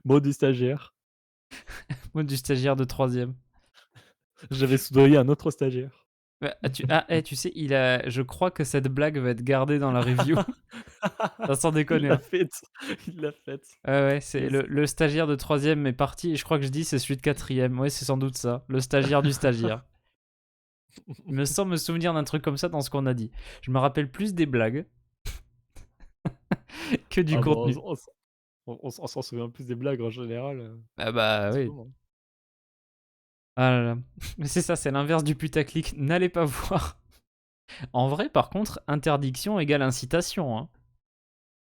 Mot du stagiaire. Moi du stagiaire de 3e. J'avais soudoyé un autre stagiaire. Tu sais, je crois que cette blague va être gardée dans la review. Ça, sans Il déconner. l'a faite. Il l'a faite. Ouais, c'est Yes. le stagiaire de 3e est parti et je crois que je dis c'est celui de 4e. Ouais, c'est sans doute ça. Le stagiaire du stagiaire. Il me semble me souvenir d'un truc comme ça dans ce qu'on a dit. Je me rappelle plus des blagues que du Ah bon, contenu. on s'en souvient plus des blagues en général, Ah bah en ce oui. moment. Ah là là. Mais c'est ça, c'est l'inverse du putaclic. N'allez pas voir. En vrai, par contre, interdiction égale incitation, hein.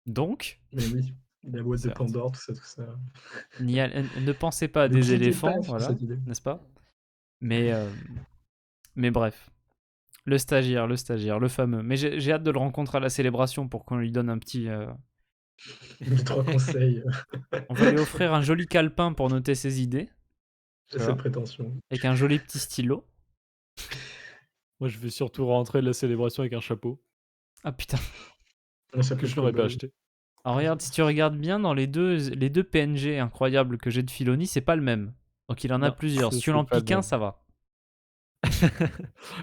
Donc, Mais oui, la boîte de certes, Pandore, tout ça. ne pensez pas à Ne des cliquez pas éléphants, sur voilà, cette idée. n'est-ce pas? Mais bref. Le stagiaire, le fameux. Mais j'ai hâte de le rencontrer à la célébration pour qu'on lui donne un petit. 3 conseils, On va lui offrir un joli calepin pour noter ses idées, j'ai tu cette vois, prétention. avec un joli petit stylo. Moi, je vais surtout rentrer de la célébration avec un chapeau Ah putain. On que s'appelle je n'aurais pas Cowboy. acheté. Alors regarde, si tu regardes bien dans les deux PNG incroyables que j'ai de Filoni, c'est pas le même. Donc il en a Non, plusieurs. Si tu c'est en pas le piques un, même. ça va.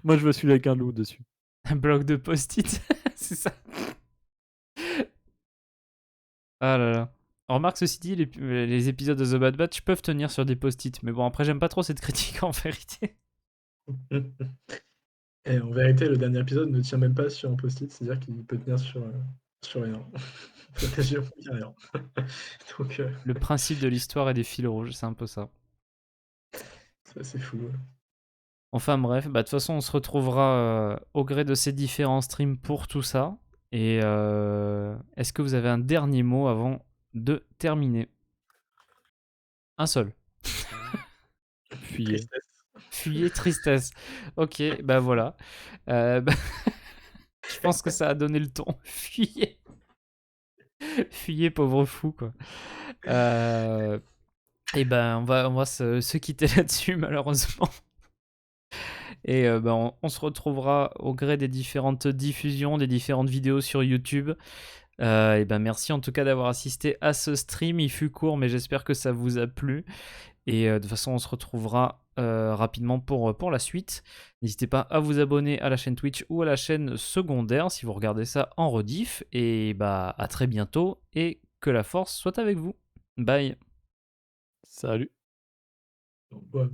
Moi, je veux celui avec un loup dessus. Un bloc de post-it, c'est ça. Ah là là. Remarque, ceci dit, les épisodes de The Bad Batch peuvent tenir sur des post-it. Mais bon, après, j'aime pas trop cette critique en vérité. Et en vérité, le dernier épisode ne tient même pas sur un post-it, c'est-à-dire qu'il peut tenir sur rien. Protégé, il y a rien. Donc, Le principe de l'histoire et des fils rouges, c'est un peu ça. c'est assez fou. Ouais. Enfin bref, bah de toute façon, on se retrouvera au gré de ces différents streams pour tout ça. Et est-ce que vous avez un dernier mot avant de terminer? Un seul. Fuyez. Tristesse. Fuyez, tristesse. Ok, bah voilà. Bah, je pense que ça a donné le ton. Fuyez. Fuyez, pauvre fou, quoi. Et ben, on va se quitter là-dessus, malheureusement. Et ben, on se retrouvera au gré des différentes diffusions, des différentes vidéos sur YouTube. Et ben, merci en tout cas d'avoir assisté à ce stream. Il fut court, mais j'espère que ça vous a plu. Et de toute façon, on se retrouvera rapidement pour la suite. N'hésitez pas à vous abonner à la chaîne Twitch ou à la chaîne secondaire si vous regardez ça en rediff. Et bah, à très bientôt et que la force soit avec vous. Bye. Salut. Ouais.